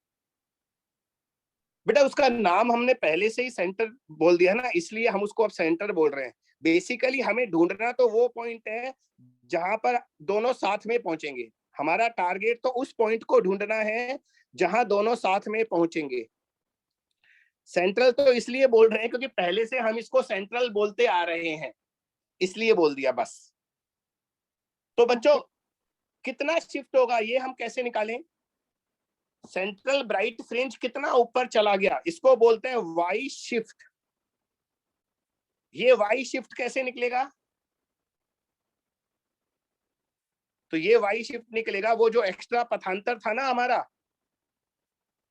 A: बेटा उसका नाम हमने पहले से ही सेंटर बोल दिया ना, इसलिए हम उसको अब सेंटर बोल रहे हैं। बेसिकली हमें ढूंढना तो वो पॉइंट है जहां पर दोनों साथ में पहुंचेंगे। हमारा टारगेट तो उस पॉइंट को ढूंढना है जहां दोनों साथ में पहुंचेंगे। सेंट्रल तो इसलिए बोल रहे हैं क्योंकि पहले से हम इसको सेंट्रल बोलते आ रहे हैं, इसलिए बोल दिया बस। तो बच्चों कितना शिफ्ट होगा ये हम कैसे निकालें? सेंट्रल ब्राइट फ्रिंज कितना ऊपर चला गया, इसको बोलते हैं वाई शिफ्ट। ये वाई शिफ्ट कैसे निकलेगा? तो ये वाई शिफ्ट निकलेगा, वो जो एक्स्ट्रा पथांतर था ना हमारा,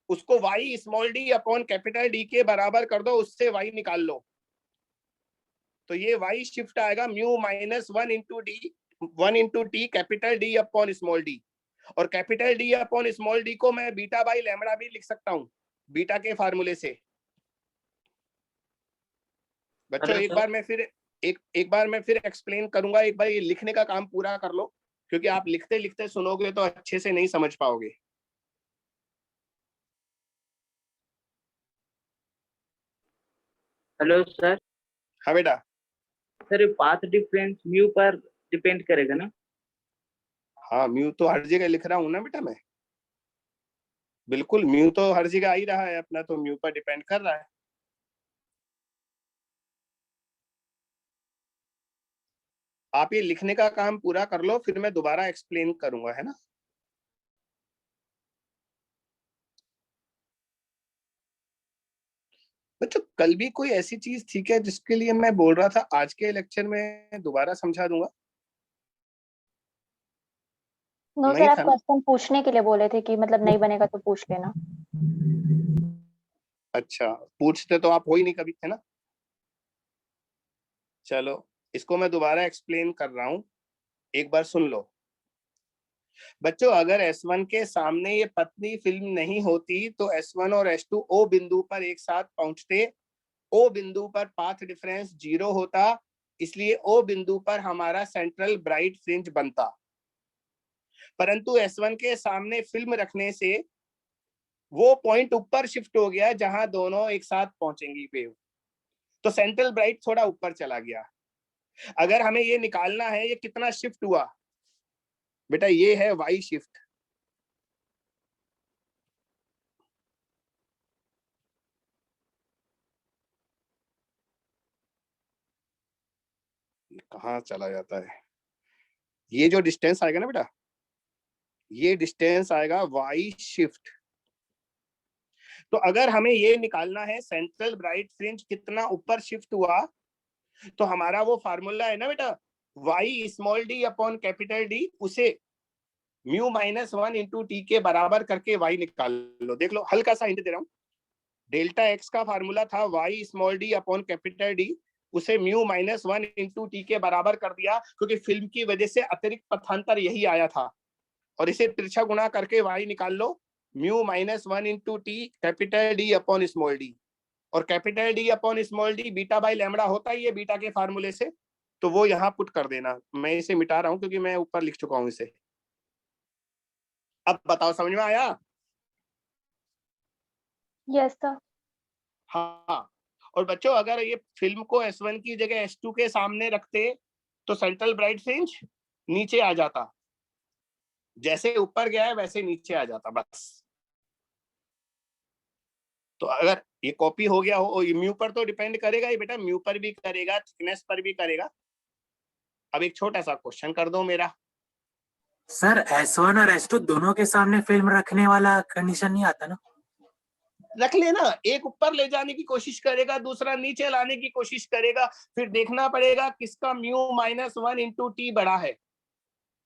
A: उसको Y small D upon capital D के बराबर कर दो, उससे वाई निकाल लो। तो ये वाई शिफ्ट आएगा mu minus 1 into T capital D upon small D, और capital D upon small D को मैं बीटा बाई लैम्बडा भी लिख सकता हूं, बीटा के फार्मूले से। बच्चों एक बार मैं फिर एक्सप्लेन करूंगा, एक बार ये लिखने का काम पूरा कर लो। क्योंकि आप लिखते लिखते सुनोगे तो अच्छे से नहीं समझ पाओगे।
F: Hello sir.
A: हाँ बेटा।
F: सर ये पाथ डिफरेंस म्यू पर डिपेंड करेगा ना?
A: हाँ, म्यू तो हर जगह लिख रहा हूँ ना बेटा मैं। बिल्कुल, म्यू तो हर जगह आ ही रहा है अपना, तो म्यू पर डिपेंड कर रहा है। आप ये लिखने का काम पूरा कर लो, फिर मैं दोबारा एक्सप्लेन करूंगा, है ना। बच्चों कल भी कोई ऐसी चीज थी क्या जिसके लिए मैं बोल रहा था आज के लेक्चर में दोबारा समझा दूंगा?
C: नो
A: नहीं
C: सर, आप
A: था ना?
C: क्वेश्चन पूछने के लिए बोले थे कि मतलब नहीं बनेगा तो पूछ लेना।
A: अच्छा, पूछते तो आप हो ही नहीं कभी, है ना। चलो, इसको मैं दोबारा एक्सप्लेन कर रहा हूं, एक बार सुन लो। बच्चों अगर S1 के सामने ये पतली फिल्म नहीं होती तो S1 और S2 O बिंदु पर एक साथ पहुंचते। O बिंदु पर पाथ डिफरेंस 0 होता, इसलिए O बिंदु पर हमारा सेंट्रल ब्राइट फ्रिंज बनता। परंतु S1 के सामने फिल्म रखने से वो पॉइंट ऊपर शिफ्ट हो गया जहां दोनों एक साथ पहुंचेंगी वेव, तो सेंट्रल ब्राइट थोड़ा ऊपर चला गया। अगर हमें ये निकालना है ये कितना शिफ्ट हुआ बेटा, ये है Y शिफ्ट। कहाँ चला जाता है, ये जो डिस्टेंस आएगा ना बेटा, ये डिस्टेंस आएगा Y शिफ्ट। तो अगर हमें ये निकालना है सेंट्रल ब्राइट फ्रिंज कितना ऊपर शिफ्ट हुआ, तो हमारा वो फार्मूला है ना बेटा, Y small d upon capital D, उसे म्यू माइनस 1 इंटू टी के बराबर करके Y निकाल लो। देख लो, हल्का सा हिंट दे रहा हूँ। डेल्टा एक्स का फार्मूला था Y small d upon capital D, उसे म्यू माइनस 1 इंटू टी के बराबर कर दिया, क्योंकि फिल्म की वजह से अतिरिक्त पथांतर यही आया था। और इसे तिरछा गुणा करके Y निकाल लो, mu minus 1 into T capital D upon small d। और capital D upon small d beta by lambda होता ही है बीटा के फार्मूले से, तो वो यहाँ पुट कर देना। मैं इसे मिटा रहा हूँ क्योंकि मैं ऊपर लिख चुका हूँ इसे। अब बताओ समझ में आया?
C: Yes sir.
A: हाँ। और बच्चों अगर ये फिल्म को S1 की जगह S2 के सामने रखते तो सेंट्रल ब्राइट फ्रिंज नीचे आ जाता, जैसे ऊपर गया है वैसे नीचे आ जाता बस। तो अगर ये कॉपी हो गया हो, ये म्यू पर तो डिपेंड करेगा ही बेटा, म्यू पर भी करेगा, थिकनेस पर भी करेगा। अब एक छोटा सा क्वेश्चन कर दो मेरा।
E: सर S1 और S2 दोनों के सामने फिल्म रखने वाला कंडीशन नहीं आता ना?
A: रख लेना, एक ऊपर ले जाने की कोशिश करेगा, दूसरा नीचे लाने की कोशिश करेगा, फिर देखना पड़ेगा किसका म्यू माइनस 1 इंटू टी बड़ा है।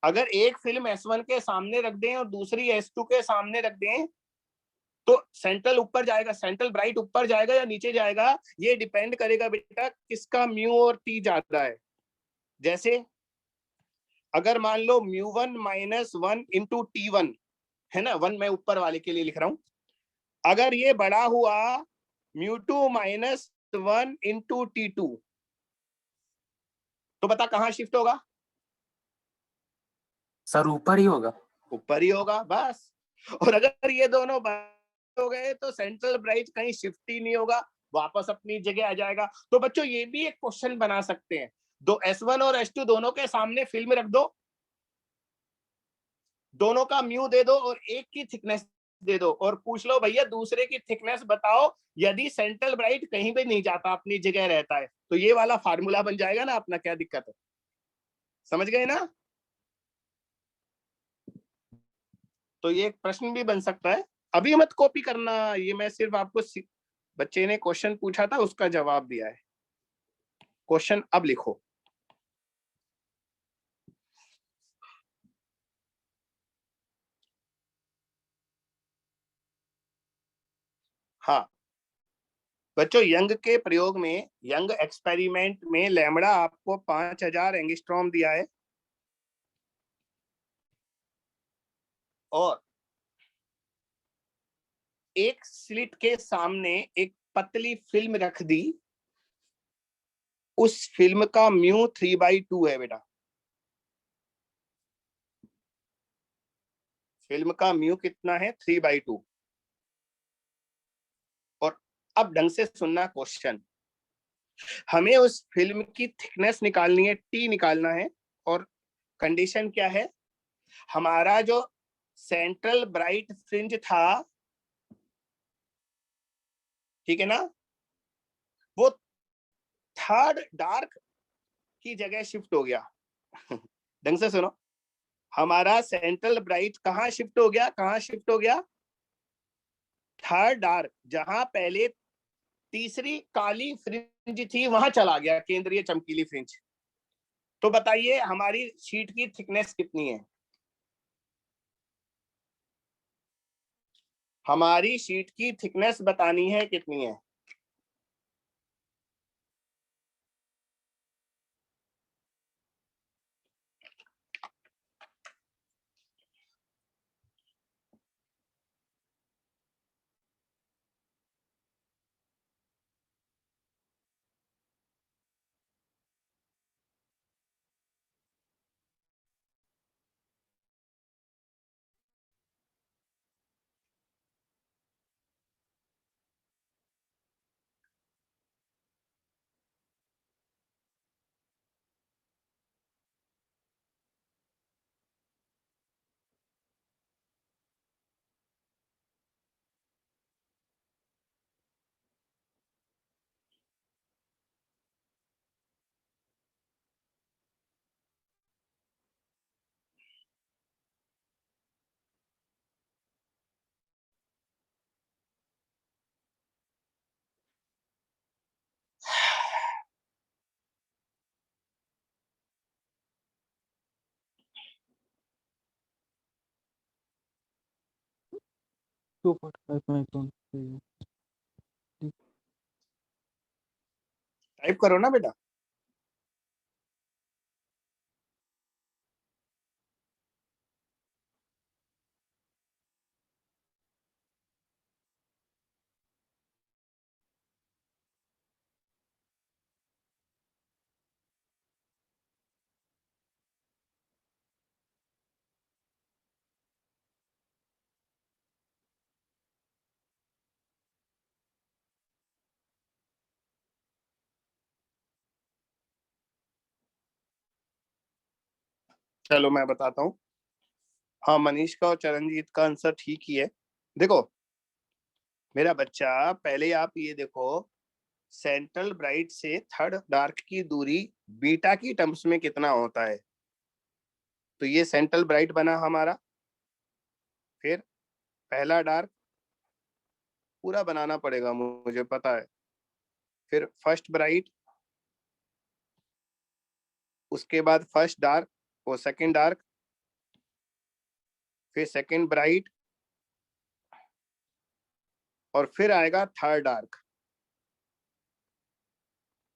A: अगर एक फिल्म S1 के सामने रख दें और दूसरी S2 के सामने रख दें तो सेंट्रल ऊपर जाएगा, सेंट्रल ब्राइट ऊपर जाएगा या नीचे जाएगा, ये डिपेंड करेगा बेटा किसका म्यू और टी ज्यादा है। जैसे अगर मान लो म्यू1 माइनस 1 इंटू T1 है ना, 1 मैं ऊपर वाले के लिए लिख रहा हूं, अगर ये बड़ा हुआ म्यू2 माइनस 1 इंटू T2, तो बता कहां शिफ्ट होगा?
E: सर ऊपर ही होगा।
A: ऊपर ही होगा बस। और अगर ये दोनों हो गए तो सेंट्रल ब्राइट कहीं शिफ्ट ही नहीं होगा, वापस अपनी जगह आ जाएगा। तो बच्चों ये भी एक क्वेश्चन बना सकते हैं, दो S1 और S2 दोनों के सामने फिल्म रख दो, दोनों का म्यू दे दो और एक की थिकनेस दे दो, और पूछ लो भैया दूसरे की थिकनेस बताओ, यदि सेंट्रल ब्राइट कहीं पे नहीं जाता अपनी जगह रहता है, तो ये वाला फार्मूला बन जाएगा ना अपना। क्या दिक्कत है, समझ गए ना? तो ये एक प्रश्न भी बन सकता है। अभी मत कॉपी करना, ये मैं सिर्फ आपको बच्चे ने क्वेश्चन पूछा था उसका जवाब दिया है। क्वेश्चन अब लिखो। हाँ बच्चों, यंग के प्रयोग में, यंग एक्सपेरिमेंट में लैम्बडा आपको 5000 एंगस्ट्रॉम दिया है, और एक स्लिट के सामने एक पतली फिल्म रख दी, उस फिल्म का म्यू 3/2 है बेटा। फिल्म का म्यू कितना है 3/2। और अब ढंग से सुनना क्वेश्चन, हमें उस फिल्म की थिकनेस निकालनी है, टी निकालना है। और कंडीशन क्या है, हमारा जो सेंट्रल ब्राइट फ्रिंज था, ठीक है ना, वो थर्ड डार्क की जगह शिफ्ट हो गया। ढंग से सुनो, हमारा सेंट्रल ब्राइट कहाँ शिफ्ट हो गया, कहाँ शिफ्ट हो गया, थर्ड डार्क, जहां पहले तीसरी काली फ्रिंज थी वहां चला गया, केंद्रीय चमकीली फ्रिंज। तो बताइए हमारी शीट की थिकनेस कितनी है, हमारी शीट की थिकनेस बतानी है कितनी है।
B: Two point five micron.
A: Type करो ना बेटा। चलो मैं बताता हूँ। हाँ, मनीष का और चरणजीत का आंसर ठीक ही है। देखो मेरा बच्चा, पहले आप ये देखो, सेंट्रल ब्राइट से थर्ड डार्क की दूरी बीटा की टर्म्स में कितना होता है। तो ये सेंट्रल ब्राइट बना हमारा, फिर पहला डार्क पूरा बनाना पड़ेगा मुझे पता है, फिर फर्स्ट ब्राइट, उसके बाद फर्स्ट डार्क, वो सेकंड डार्क, फिर सेकंड ब्राइट, और फिर आएगा थर्ड डार्क।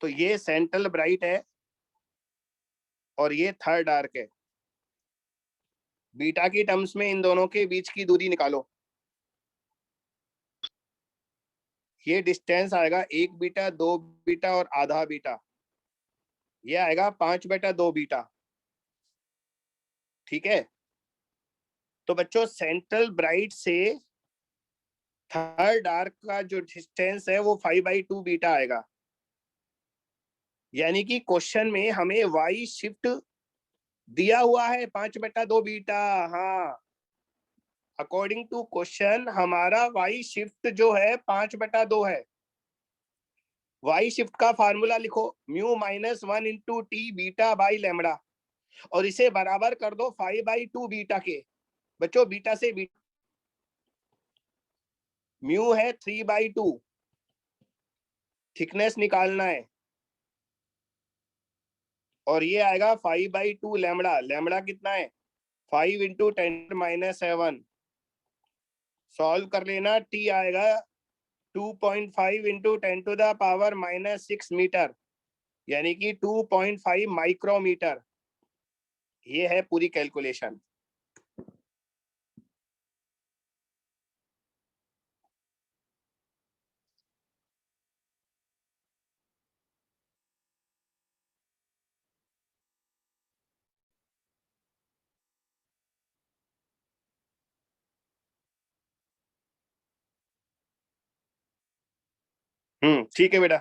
A: तो ये सेंट्रल ब्राइट है और ये थर्ड डार्क है। बीटा की टर्म्स में इन दोनों के बीच की दूरी निकालो। ये डिस्टेंस आएगा 1 बीटा, 2 बीटा और आधा बीटा, ये आएगा 5/2 बीटा। ठीक है, तो बच्चों सेंट्रल ब्राइट से थर्ड डार्क का जो डिस्टेंस है वो 5/2 बीटा आएगा। यानी कि क्वेश्चन में हमें वाई शिफ्ट दिया हुआ है 5/2 बीटा। हाँ, अकॉर्डिंग टू क्वेश्चन हमारा वाई शिफ्ट जो है 5/2 है। वाई शिफ्ट का फार्मूला लिखो, μ-1 × t β/λ, और इसे बराबर कर दो 5/2 बीटा के। बच्चों बीटा से बीटा, म्यू है 3/2, थिकनेस निकालना है, और ये आएगा 5/2 लैम्बडा। लैम्बडा कितना है, 5 × 10⁻7। सॉल्व कर लेना, टी आएगा 2.5 × 10⁻⁻6 मीटर, यानी कि 2.5 माइक्रोमीटर। ये है पूरी कैलकुलेशन। ठीक है बेटा।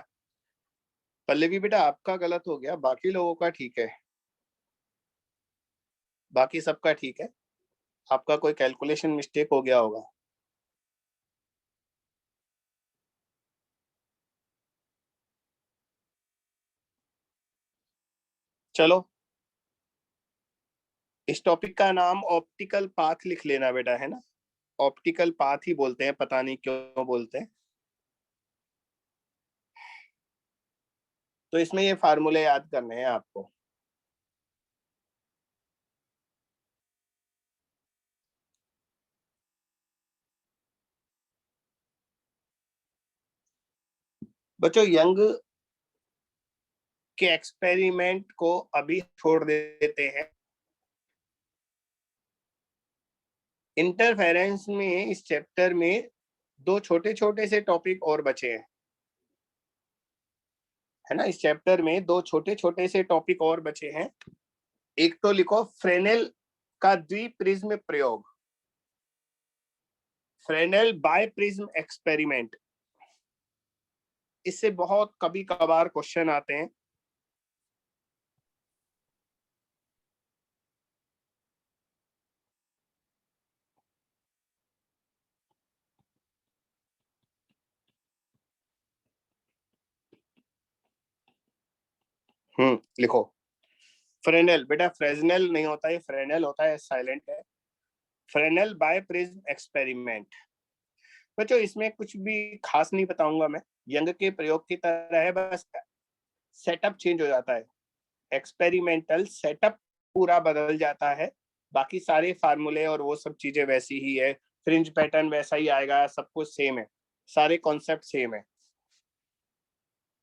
A: पल्लवी बेटा आपका गलत हो गया, बाकी लोगों का ठीक है, बाकी सबका ठीक है, आपका कोई कैलकुलेशन मिस्टेक हो गया होगा। चलो, इस टॉपिक का नाम ऑप्टिकल पाथ लिख लेना बेटा, है ना। ऑप्टिकल पाथ ही बोलते हैं, पता नहीं क्यों बोलते हैं। तो इसमें ये फार्मूले याद करने हैं आपको। बच्चों यंग के एक्सपेरिमेंट को अभी छोड़ देते हैं। इंटरफेरेंस में इस चैप्टर में दो छोटे छोटे से टॉपिक और बचे हैं, है ना। इस चैप्टर में दो छोटे छोटे से टॉपिक और बचे हैं। एक तो लिखो फ्रेनेल का द्विप्रिज्म प्रयोग, फ्रेनेल बाय प्रिज्म एक्सपेरिमेंट। इससे बहुत कभी कभार क्वेश्चन आते हैं। लिखो फ्रेनेल, बेटा फ्रेजनेल नहीं होता, ये फ्रेनेल होता है, साइलेंट है। Fresnel biprism experiment. बच्चों इसमें कुछ भी खास नहीं बताऊंगा मैं, यंग के प्रयोग की तरह है, बस सेटअप चेंज हो जाता है। एक्सपेरिमेंटल सेटअप पूरा बदल जाता है, बाकी सारे फार्मूले और वो सब चीजें वैसी ही है, फ्रिंज पैटर्न वैसा ही आएगा, सब कुछ सेम है, सारे कॉन्सेप्ट सेम है।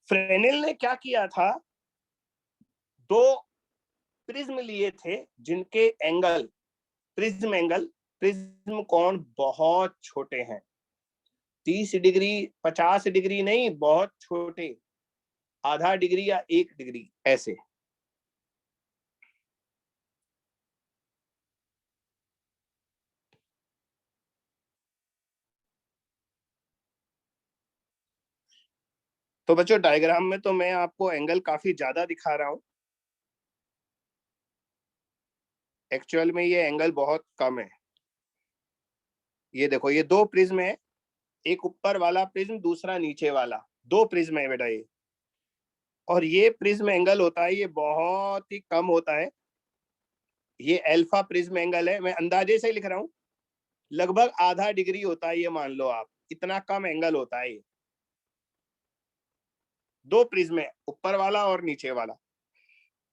A: फ्रेनेल ने क्या किया था, दो प्रिज्म लिए थे जिनके एंगल, प्रिज्म एंगल, प्रिज्म कोण बहुत छोटे हैं, 30 डिग्री 50 डिग्री नहीं, बहुत छोटे, आधा डिग्री या 1 डिग्री ऐसे। तो बच्चों डायग्राम में तो मैं आपको एंगल काफी ज्यादा दिखा रहा हूं, एक्चुअल में ये एंगल बहुत कम है। ये देखो, ये दो प्रिज्म है, एक ऊपर वाला प्रिज्म, दूसरा नीचे वाला, दो प्रिज्म है बेटा ये। और ये प्रिज्म एंगल होता है, ये बहुत ही कम होता है, ये अल्फा प्रिज्म एंगल है, मैं अंदाजे से लिख रहा हूं, लगभग आधा डिग्री होता है, ये मान लो आप, इतना कम एंगल होता है ये। दो प्रिज्म है, ऊपर वाला और नीचे वाला।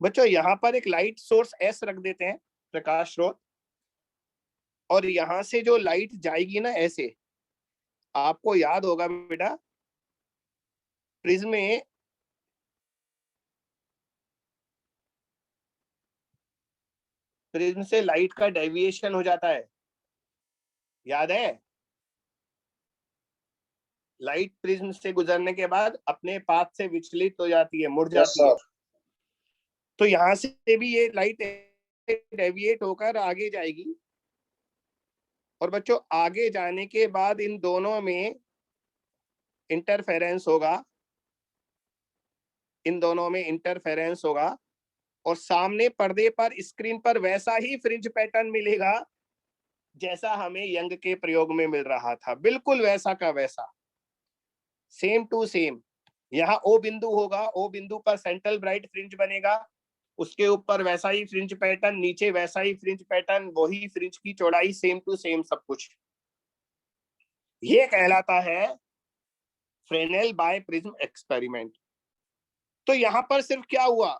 A: बच्चों यहाँ पर एक लाइट सोर्स एस रख देते हैं, प्रकाश स्रोत, और यहां से जो लाइट जाएगी ना ऐसे, आपको याद होगा बेटा प्रिज्म में प्रिज्म से लाइट का डेविएशन हो जाता है, याद है। लाइट प्रिज्म से गुजरने के बाद अपने पाथ से विचलित हो जाती है, मुड़ जाती है। तो यहां से भी ये लाइट डेविएट होकर आगे जाएगी, और बच्चों आगे जाने के बाद इन दोनों में इंटरफेरेंस होगा, इन दोनों में इंटरफेरेंस होगा, और सामने पर्दे पर, स्क्रीन पर वैसा ही फ्रिंज पैटर्न मिलेगा जैसा हमें यंग के प्रयोग में मिल रहा था, बिल्कुल वैसा का वैसा, सेम टू सेम। यहाँ ओ बिंदु होगा, ओ बिंदु पर सेंट्रल ब्राइट फ्रिंज बनेगा, उसके ऊपर वैसा ही फ्रिंज पैटर्न, नीचे वैसा ही फ्रिंज पैटर्न, वही फ्रिंज की चौड़ाई सेम टू सेम सब कुछ। ये कहलाता है फ्रेनेल बाय प्रिज्म एक्सपेरिमेंट। तो यहां पर सिर्फ क्या हुआ,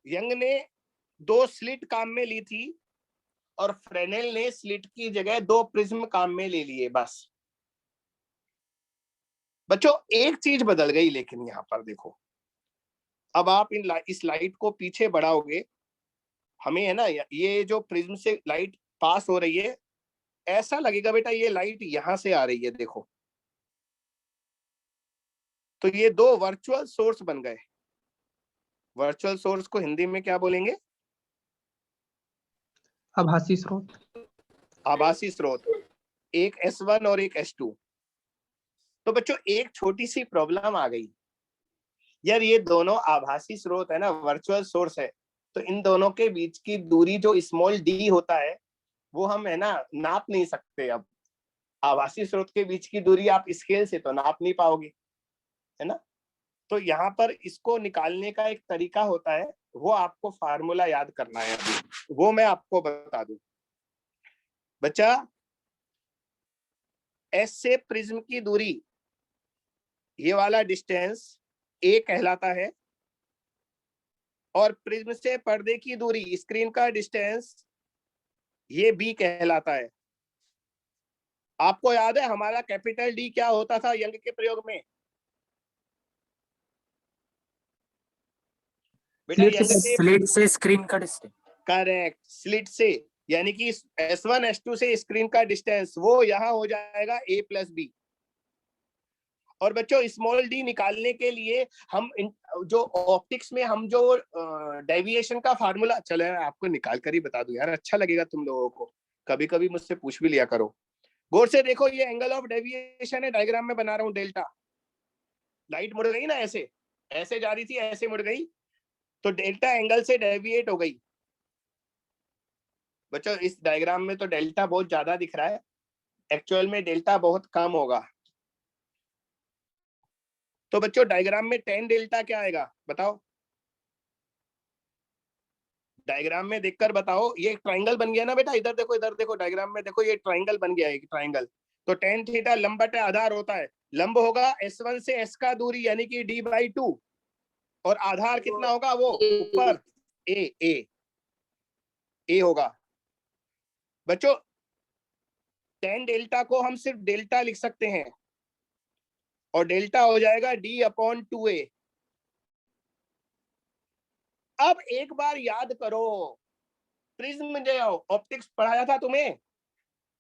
A: यंग ने दो स्लिट काम में ली थी और फ्रेनेल ने स्लिट की जगह दो प्रिज्म काम में ले लिए, बस। बच्चों एक चीज बदल गई, लेकिन यहां पर देखो, अब आप इस लाइट को पीछे बढ़ाओगे, हमें है ना, ये जो प्रिज्म से लाइट पास हो रही है, ऐसा लगेगा बेटा ये लाइट यहां से आ रही है, देखो। तो ये दो वर्चुअल सोर्स बन गए। वर्चुअल सोर्स को हिंदी में क्या बोलेंगे?
H: आभासी स्रोत।
A: आभासी स्रोत। एक S1 और एक S2। तो बच्चों एक छोटी सी प्रॉब्लम आ गई यार, ये दोनों आभासी स्रोत है ना, वर्चुअल सोर्स है, तो इन दोनों के बीच की दूरी जो स्मॉल डी होता है वो हम है ना नाप नहीं सकते। अब आभासी स्रोत के बीच की दूरी आप स्केल से तो नाप नहीं पाओगे, है ना। तो यहाँ पर इसको निकालने का एक तरीका होता है, वो आपको फार्मूला याद करना है अभी, वो मैं आपको बता दूं। बच्चा, एस से प्रिज्म की दूरी, ये वाला डिस्टेंस ए कहलाता है, और प्रिज्म से पर्दे की दूरी, स्क्रीन का डिस्टेंस, ये बी कहलाता है। आपको याद है हमारा कैपिटल डी क्या होता था यंग के प्रयोग में? बेटा यंग के
E: स्लिट से स्क्रीन का डिस्टेंस।
A: करेक्ट, स्लिट से, यानी कि S1 S2 से स्क्रीन का डिस्टेंस, वो यहाँ हो जाएगा a प्लस बी। और बच्चों स्मॉल डी निकालने के लिए हम जो ऑप्टिक्स में हम जो डेविएशन का फार्मूला, चले आपको निकाल कर ही बता दूं यार, अच्छा लगेगा तुम लोगों को, कभी कभी मुझसे पूछ भी लिया करो। गौर से देखो, ये एंगल ऑफ डेविएशन है, डायग्राम में बना रहा हूं, डेल्टा। लाइट मुड़ गई ना, ऐसे ऐसे जा रही थी, ऐसे मुड़ गई, तो डेल्टा एंगल से डेविएट हो गई। बच्चों इस डायग्राम में तो डेल्टा बहुत ज्यादा दिख रहा है, एक्चुअल में डेल्टा बहुत कम होगा। तो बच्चों डायग्राम में tan डेल्टा क्या आएगा बताओ, डायग्राम में देखकर बताओ। ये ट्राइंगल बन गया ना बेटा, इधर देखो, इधर देखो, डायग्राम में देखो, ये ट्राइंगल बन गया है, ट्राइंगल। तो tan थीटा लंब बटे आधार होता है, लंब होगा S1 से S का दूरी यानी कि d/2, और आधार कितना होगा, वो ऊपर a होगा। बच्चों tan डेल्टा को हम सिर्फ डेल्टा लिख सकते हैं, और डेल्टा हो जाएगा d/2a। अब एक बार याद करो, प्रिज्म जो ऑप्टिक्स पढ़ाया था तुम्हें,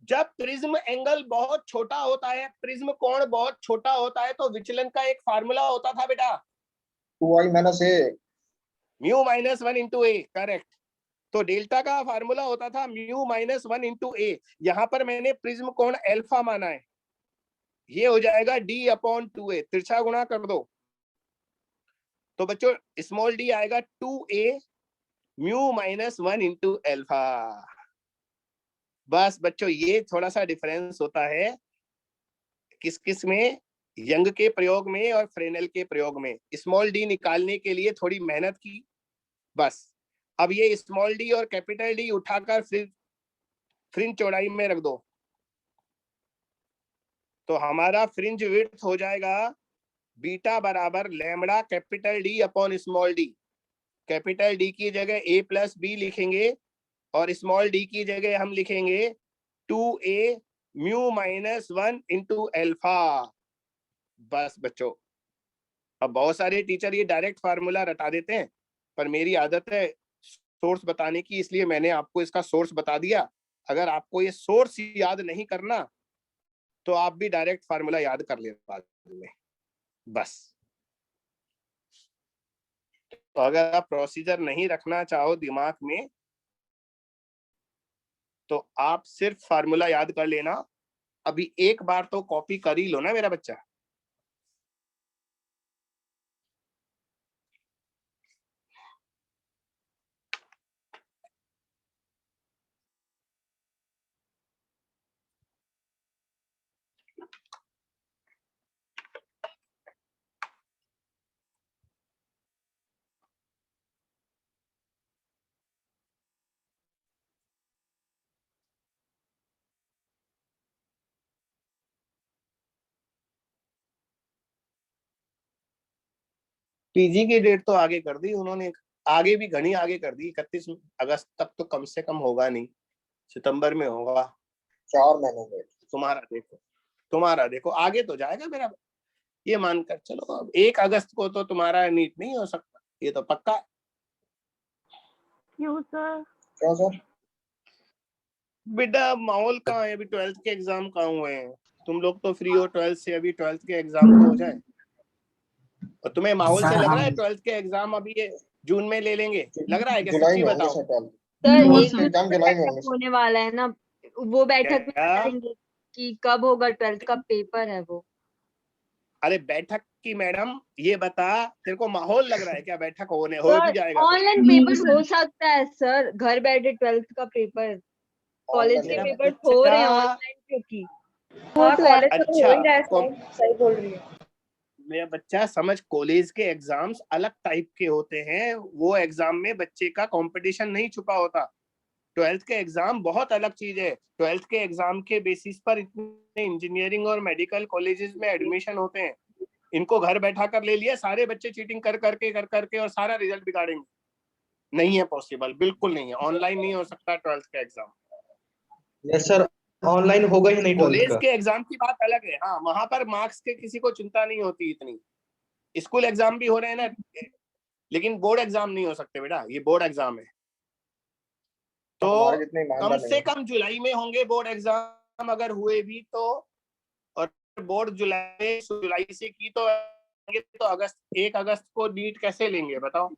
A: जब प्रिज्म एंगल बहुत छोटा होता है, प्रिज्म कोण बहुत छोटा होता है, तो विचलन का एक फार्मूला होता था बेटा,
G: 2i minus a।
A: Mu minus 1 into A, correct. तो डेल्टा का फार्मूला होता था म्यू माइनस 1 इंटू ए। यहां पर मैंने प्रिज्म कोण अल्फा माना है, ये हो जाएगा d/2a, तिरछा गुणा कर दो। तो बच्चों स्मॉल डी आएगा 2a mu minus 1 into alpha. बस बच्चों ये थोड़ा सा डिफरेंस होता है किस किस में, यंग के प्रयोग में और फ्रेनेल के प्रयोग में। स्मॉल डी निकालने के लिए थोड़ी मेहनत की बस। अब ये स्मॉल डी और कैपिटल डी उठाकर फ्रिंज चौड़ाई में रख दो, तो हमारा फ्रिंज विड्थ हो जाएगा बीटा बराबर lambda capital D upon small D. Capital D की जगह a प्लस बी लिखेंगे, और स्मॉल डी की जगह हम लिखेंगे 2a mu minus 1 into alpha. बस बच्चों, अब बहुत सारे टीचर ये डायरेक्ट फार्मूला रटा देते हैं, पर मेरी आदत है सोर्स बताने की, इसलिए मैंने आपको इसका सोर्स बता दिया। अगर आपको ये सोर्स याद नहीं करना तो आप भी डायरेक्ट फार्मूला याद कर ले बाद में, बस। तो अगर आप प्रोसीजर नहीं रखना चाहो दिमाग में, तो आप सिर्फ फार्मूला याद कर लेना। अभी एक बार तो कॉपी कर ही लो ना मेरा बच्चा। पीजी की डेट तो आगे कर दी उन्होंने, आगे भी घनी आगे कर दी, 31 अगस्त तक तो कम से कम होगा नहीं, सितंबर में होगा।
G: 4 महीने में।
A: तुम्हारा देखो आगे तो जाएगा मेरा, ये मानकर चलो। अब 1 अगस्त को तो तुम्हारा नीट नहीं हो सकता, ये तो पक्का।
C: क्यों सर?
G: क्या सर?
A: बेटा माहौल कहाँ है, अभी 12th के एग्जाम कहाँ हुए हैं, तुम लोग तो फ्री हो 12th से, अभी 12th के एग्जाम तो हो जाए। और तुम्हें माहौल से लग रहा है 12th के एग्जाम अभी ये जून में ले लेंगे, लग रहा है क्या?
G: जुलाई
A: सच्ची
G: में होंगे
A: बताओ।
G: सर।
H: सर
G: बोर्ड्स
H: एक
G: के एग्जाम जुलाई में होंगे।
H: होने वाला है ना, वो बैठक में
A: क्या?
H: बताएंगे कि कब होगा 12th का पेपर है वो।
A: अरे बैठक की मैडम, ये बता तेरे को माहौल लग रहा है क्या बैठक होने हो भी जाएगा?
H: ऑनलाइन पेपर हो सकता है सर, घर बैठे 12th का पेपर, कॉलेज के
A: मेरा
H: पेपर हो रहे हैं
A: बच्चा,
H: ऑनलाइन क्योंकि
C: वो
H: हाँ कॉलेज
C: 12th
H: का तो हो ही रहा है
A: अच्छा
H: सर, सही बोल रही है।
A: मेरा बच्चा समझ, कॉलेज के एग्जाम्स अलग टाइप के होते हैं, वो एग्जाम में बच्चे का कंपटीशन नहीं छुपा होता। 12th के एग्जाम बहुत अलग चीज है। 12th के एग्जाम के बेसिस पर इतने इंजीनियरिंग और मेडिकल कॉलेजेस में एडमिशन होते हैं। इनको घर बैठा कर ले लिया, सारे बच्चे चीटिंग कर करके और सारा रिजल्ट बिगाड़ेंगे। नहीं है पॉसिबल, बिल्कुल नहीं है। ऑनलाइन नहीं हो सकता 12th का एग्जाम।
G: यस सर, ऑनलाइन होगा ही नहीं 12th
A: कॉलेज
G: का।
A: के एग्जाम की बात अलग है, हाँ वहां पर मार्क्स के किसी को चिंता नहीं होती इतनी। स्कूल एग्जाम भी हो रहे हैं ना, लेकिन बोर्ड एग्जाम नहीं हो सकते बेटा, ये बोर्ड एग्जाम है। तो
G: हमारे जितने ईमानदार
A: कम
G: नहीं
A: से
G: है।
A: कम जुलाई में होंगे बोर्ड एग्जाम, अगर हुए भी तो। और बोर्ड जुलाई से की तो अगस्त, 1 अगस्त को नीट कैसे लेंगे बताओ?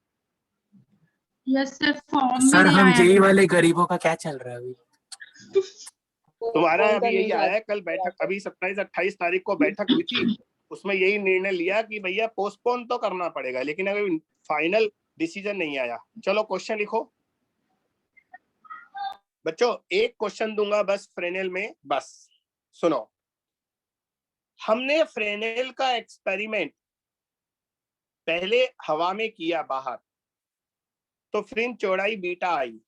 I: यस सर, फॉर्म भी
E: सर
I: नहीं
E: हम
I: आया
E: जेई
I: था।
E: वाले गरीबों का क्या चल रहा है अभी?
A: तुम्हारा
H: कौन
A: अभी
H: सा
A: यही
H: न्यूज़
A: आया है, कल बैठक, अभी 27-28 तारीख को बैठक हुई थी, उसमें यही निर्णय लिया कि भैया पोस्टपोन तो करना पड़ेगा, लेकिन अभी फाइनल डिसीजन नहीं आया। चलो क्वेश्चन लिखो बच्चों, एक क्वेश्चन दूंगा बस फ्रेनेल में, बस सुनो। हमने फ्रेनेल का एक्सपेरिमेंट पहले हवा में किया बाहर, तो फ्रिंज चौड़ाई बीटा आई।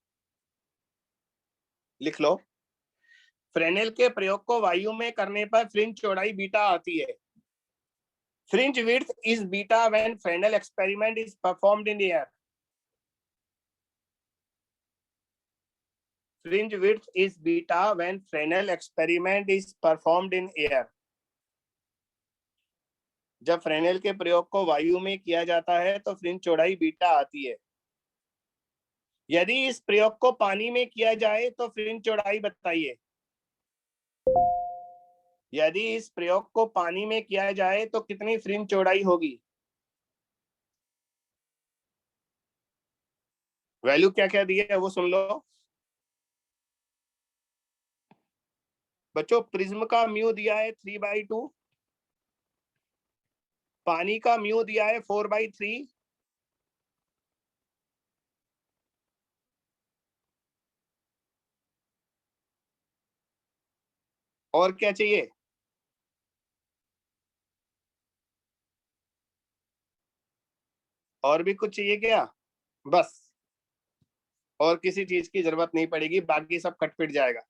A: लिख लो, फ्रेनेल के प्रयोग को वायु में करने पर फ्रिंज चौड़ाई बीटा आती है। Fringe width is beta when Fresnel experiment is performed in air. Fringe width is beta when Fresnel experiment is performed in air. जब फ्रेनेल के प्रयोग को वायु में किया जाता है तो फ्रिंज चौड़ाई बीटा आती है। यदि इस प्रयोग को पानी में किया जाए तो फ्रिंज चौड़ाई बताइए। यदि इस प्रयोग को पानी में किया जाए तो कितनी फ्रिंज चौड़ाई होगी? वैल्यू क्या क्या दी है वो सुन लो बच्चों। प्रिज्म का म्यू दिया है 3/2, पानी का म्यू दिया है 4/3, और क्या चाहिए? और भी कुछ चाहिए क्या? बस, और किसी चीज की जरूरत नहीं पड़ेगी, बाकी सब कट पिट जाएगा।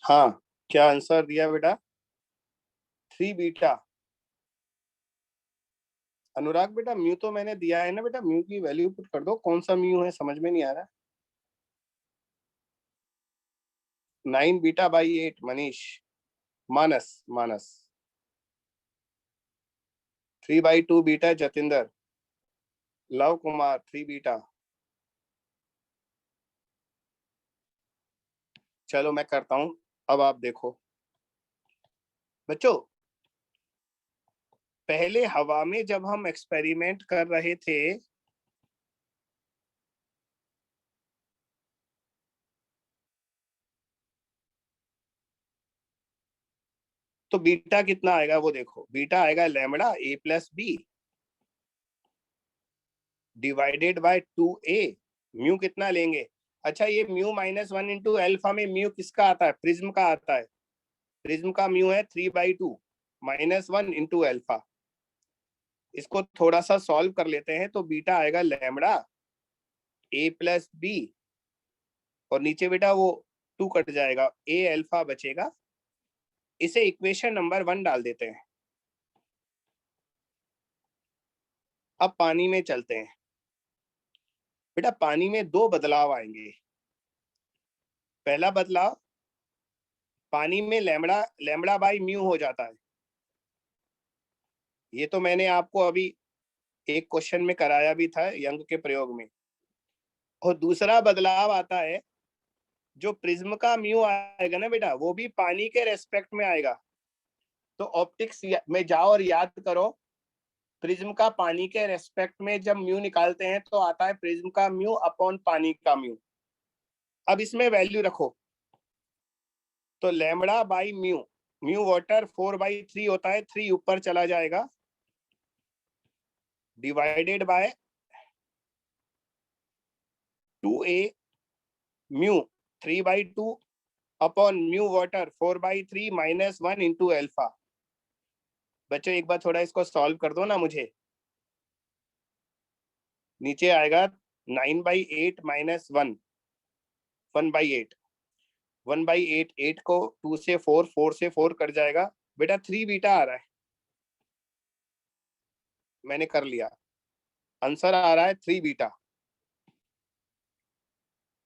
A: हाँ, क्या आंसर दिया बेटा? 3 बीटा। अनुराग बेटा म्यू तो मैंने दिया है ना बेटा, म्यू की वैल्यू पुट कर दो। कौन सा म्यू है समझ में नहीं आ रहा। 9 beta by 8 Manish. Manas 3/2 beta Jatinder. Love Kumar 3 beta. चलो मैं करता हूं, अब आप देखो बच्चों। पहले हवा में जब हम एक्सपेरिमेंट कर रहे थे तो बीटा कितना आएगा वो देखो। बीटा आएगा lambda a plus B divided by 2a। Mu कितना लेंगे? अच्छा, ये म्यू -1 इंटू अल्फा में म्यू किसका आता है? प्रिज्म का आता है। प्रिज्म का म्यू है 3/2 -1 इंटू अल्फा। इसको थोड़ा सा सॉल्व कर लेते हैं तो बीटा आएगा लैम्बडा a प्लस बी, और नीचे बेटा वो 2 कट जाएगा, a अल्फा बचेगा। इसे इक्वेशन नंबर 1 डाल देते हैं। अब पानी में चलते हैं बेटा। पानी में 2 बदलाव आएंगे। पहला बदलाव, पानी में लैम्बडा बाई म्यू हो जाता है। ये तो मैंने आपको अभी एक क्वेश्चन में कराया भी था, यंग के प्रयोग में। और दूसरा बदलाव आता है, जो प्रिज्म का म्यू आएगा ना बेटा, वो भी पानी के रेस्पेक्ट में आएगा। तो ऑप्टिक्स में जाओ और याद करो, प्रिज्म का पानी के रेस्पेक्ट में जब म्यू निकालते हैं तो आता है प्रिज्म का म्यू अपॉन पानी का म्यू। अब इसमें वैल्यू रखो तो lambda by mu, mu water 4/3 होता है, 3 ऊपर चला जाएगा, divided by 2a mu 3/2 upon mu water 4/3 -1 into alpha. बच्चों एक बार थोड़ा इसको सॉल्व कर दो ना मुझे। नीचे आएगा 9/8 -1 1/8 1/8। 8 को 2 से 4 से 4 कट जाएगा बेटा। 3 बीटा आ रहा है, मैंने कर लिया। आंसर आ रहा है 3 बीटा।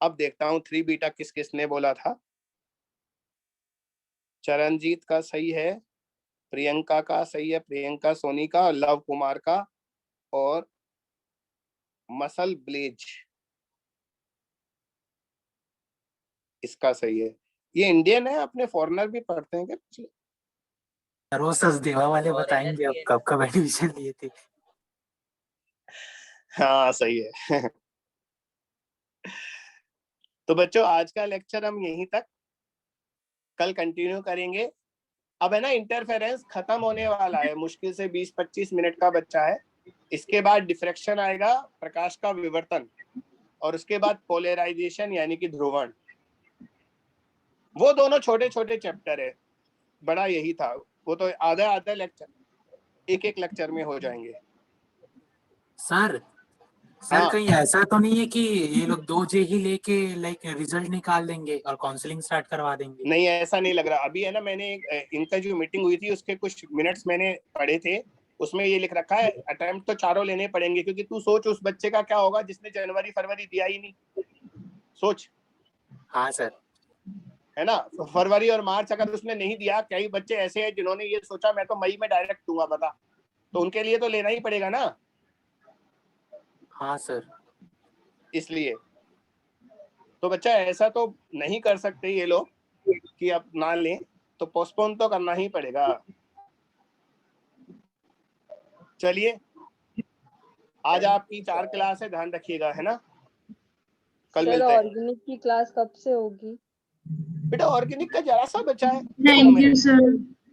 A: अब देखता हूं 3 बीटा किस किसने बोला था। चरणजीत का सही है, प्रियंका का सही है, प्रियंका सोनी का, लव कुमार का, और मसल ब्लेज इसका सही है। ये इंडियन है, अपने फॉरेनर भी पढ़ते हैं क्या?
E: सर वो सचदेवा वाले बताएंगे अब कब कब एडमिशन लिए थे।
A: हाँ सही है। तो बच्चों आज का लेक्चर हम यहीं तक, कल कंटिन्यू करेंगे। अब है ना इंटरफेरेंस खत्म होने वाला है, मुश्किल से 20-25 मिनट का बच्चा है। इसके बाद डिफ्रैक्शन आएगा, प्रकाश का विवर्तन, और उसके बाद पोलराइजेशन यानी कि ध्रुवण। वो दोनों छोटे छोटे चैप्टर है, बड़ा यही था। वो तो आधा लेक्चर, एक लेक्चर में हो जाएंगे।
E: सर
A: हाँ।
E: कहीं ऐसा तो नहीं है कि ये लोग 2J ही लेके लाइक रिजल्ट निकाल देंगे और काउंसलिंग स्टार्ट करवा देंगे?
A: नहीं ऐसा नहीं लग रहा। अभी है ना, मैंने इनका जो मीटिंग हुई थी उसके कुछ मिनट्स मैंने पढ़े थे, उसमें ये लिख रखा है अटेम्प्ट तो चारों लेने पड़ेंगे। क्योंकि तू सोच उस बच्चे का क्या होगा जिसने जनवरी फरवरी दिया ही नहीं। सोच।
E: हाँ सर।
A: है ना, फरवरी और मार्च अगर उसने नहीं दिया, कई बच्चे ऐसे हैं जिन्होंने ये सोचा मैं तो मई में डायरेक्ट दूंगा, बता, तो उनके लिए तो लेना ही पड़ेगा ना।
E: हाँ सर।
A: इसलिए तो बच्चा ऐसा तो नहीं कर सकते ये लोग कि अब ना लें, तो पोस्टपोन तो करना ही पड़ेगा। चलिए, आज आपकी 4 क्लास है, ध्यान रखिएगा, है ना। कल
H: सर
A: मिलते हैं।
H: ऑर्गेनिक की क्लास कब से होगी?
A: बेटा ऑर्गेनिक का जरा सा बचा है।
I: Thank you, sir.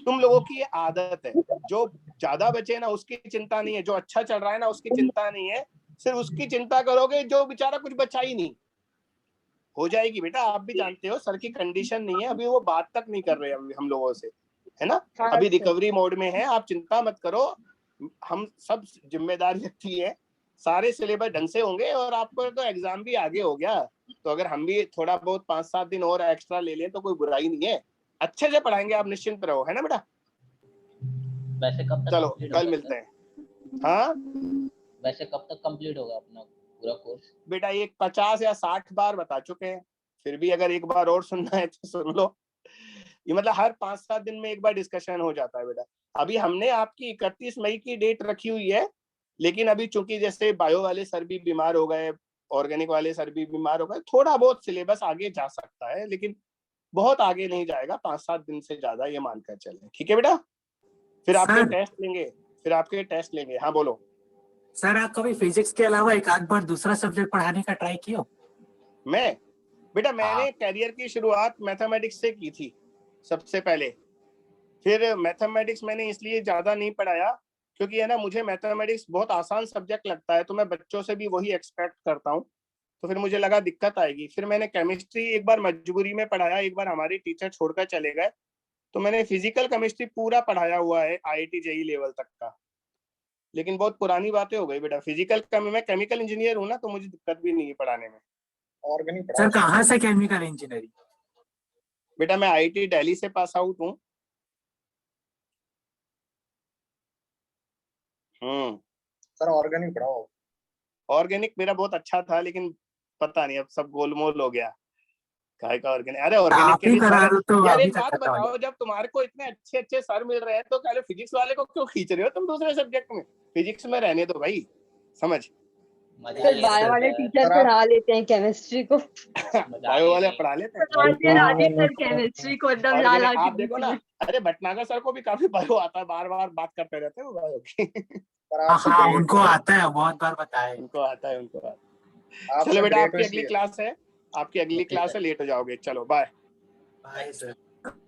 A: तुम लोगों की ये आदत है, जो ज्यादा बचे ना उसकी चिंता नहीं है, जो अच्छा चल रहा है ना उसकी चिंता नहीं है। सिर्फ उसकी चिंता करोगे जो बेचारा कुछ बचा ही नहीं। हो जाएगी बेटा, आप भी जानते हो सर की कंडीशन नहीं है अभी, वो बात तक नहीं कर रहे अभी हम लोगों से, है ना।
H: हाँ,
A: अभी
H: सर।
A: रिकवरी मोड में है, आप चिंता मत करो। हम सब जिम्मेदार व्यक्ति है, सारे सिलेबस ढंग से होंगे, और आपको तो एग्जाम भी आगे हो गया। तो अगर हम भी थोड़ा बहुत 5-7 दिन और एक्स्ट्रा ले लें तो कोई बुराई नहीं है। अच्छे से पढ़ाएंगे, आप निश्चिंत रहो, है ना बेटा।
D: वैसे कब तक
A: चलो
D: complete
A: कल
D: होगा
A: मिलते
D: सर?
A: हैं। हाँ
D: वैसे कब तक कंप्लीट होगा अपना पूरा कोर्स?
A: बेटा ये 50 या 60 बार बता चुके हैं, फिर भी अगर एक बार और सुनना है तो सुन लो। ये मतलब हर 5-7 दिन में एक बार डिस्कशन हो जाता है बेटा। अभी हमने आपकी 31 मई की डेट रखी हुई है, लेकिन अभी चूंकि जैसे बायो वाले सर भी बीमार हो गए, ऑर्गेनिक वाले सर भी बीमार हो गए, थोड़ा बहुत सिलेबस आगे जा सकता है, लेकिन बहुत आगे नहीं जाएगा, 5-7 दिन से ज्यादा ये मानकर चलें, ठीक है बेटा। फिर आपके
E: सर।
A: टेस्ट लेंगे। हाँ बोलो।
E: सर आप कभी फिजिक्स के अलावा एक आध बार दूसरा सब्जेक्ट पढ़ाने का ट्राई किया?
A: मैं बेटा मैंने
E: हाँ।
A: करियर की शुरुआत मैथमेटिक्स से की थी सबसे पहले। फिर मैथमेटिक्स मैंने इसलिए ज्यादा नहीं पढ़ाया क्योंकि है ना, मुझे मैथमेटिक्स बहुत आसान सब्जेक्ट लगता है, तो मैं बच्चों से भी वही एक्सपेक्ट करता हूँ, तो फिर मुझे लगा दिक्कत आएगी। फिर मैंने केमिस्ट्री एक बार मजबूरी में पढ़ाया, एक बार हमारे टीचर छोड़कर चले गए, तो मैंने फिजिकल केमिस्ट्री पूरा पढ़ाया हुआ है IIT JEE लेवल तक का। लेकिन बहुत पुरानी बातें हो गई बेटा, मैं केमिकल इंजीनियर हूँ ना, तो मुझे दिक्कत भी नहीं है पढ़ाने में।
G: ऑर्गेनिक
E: सर कहाँ से केमिकल इंजीनियरिंग?
A: बेटा मैं IIT दिल्ली से पास आउट हूँ।
G: सर ऑर्गेनिक पढ़ाओ।
A: ऑर्गेनिक मेरा बहुत अच्छा था, लेकिन पता नहीं अब सब गोलमोल हो गया। काय का ऑर्गेनिक, अरे
E: आप
A: ऑर्गेनिक के
E: ही
A: भी
E: करा
A: सर।
E: दो तो
A: यार
E: अभी
A: एक
E: तक
A: बात
E: खत्म हो
A: बताओ, जब तुम्हारे को इतने अच्छे अच्छे सर मिल रहे हैं तो पहले फिजिक्स वाले को क्यों खींच रहे हो तुम दूसरे सब्जेक्ट में? फिजिक्स में रहने दो भाई, समझ।
D: मजा
H: सर
D: ले
H: बायो
D: रहे
H: वाले
D: हैं
H: टीचर
G: सर, आप-
H: पढ़ा लेते हैं केमिस्ट्री को।
A: बायो वाले पढ़ा लेते हैं।
H: पढ़ाते राजे सर केमिस्ट्री को एकदम ला
A: ऑर्गेनिक
H: ला के
A: आप देखो ना, अरे भटनागर सर को भी काफी बायो आता है, बार बार बात करते रहते हैं वो बायो की।
G: सर आप सब
E: हाँ
G: ग्रेट
E: उनको
G: हो।
E: आता है, बहुत बार बताया है।
A: उनको आता है।
G: आप
A: चलो
G: सब
A: बेटा
G: ग्रेट हो
A: आपकी अगली
G: इसलिए।
A: क्लास है, आपकी अगली
D: ओके
A: क्लास
D: सर।
A: है, लेट हो जाओगे। चलो बाय।
E: Bye sir.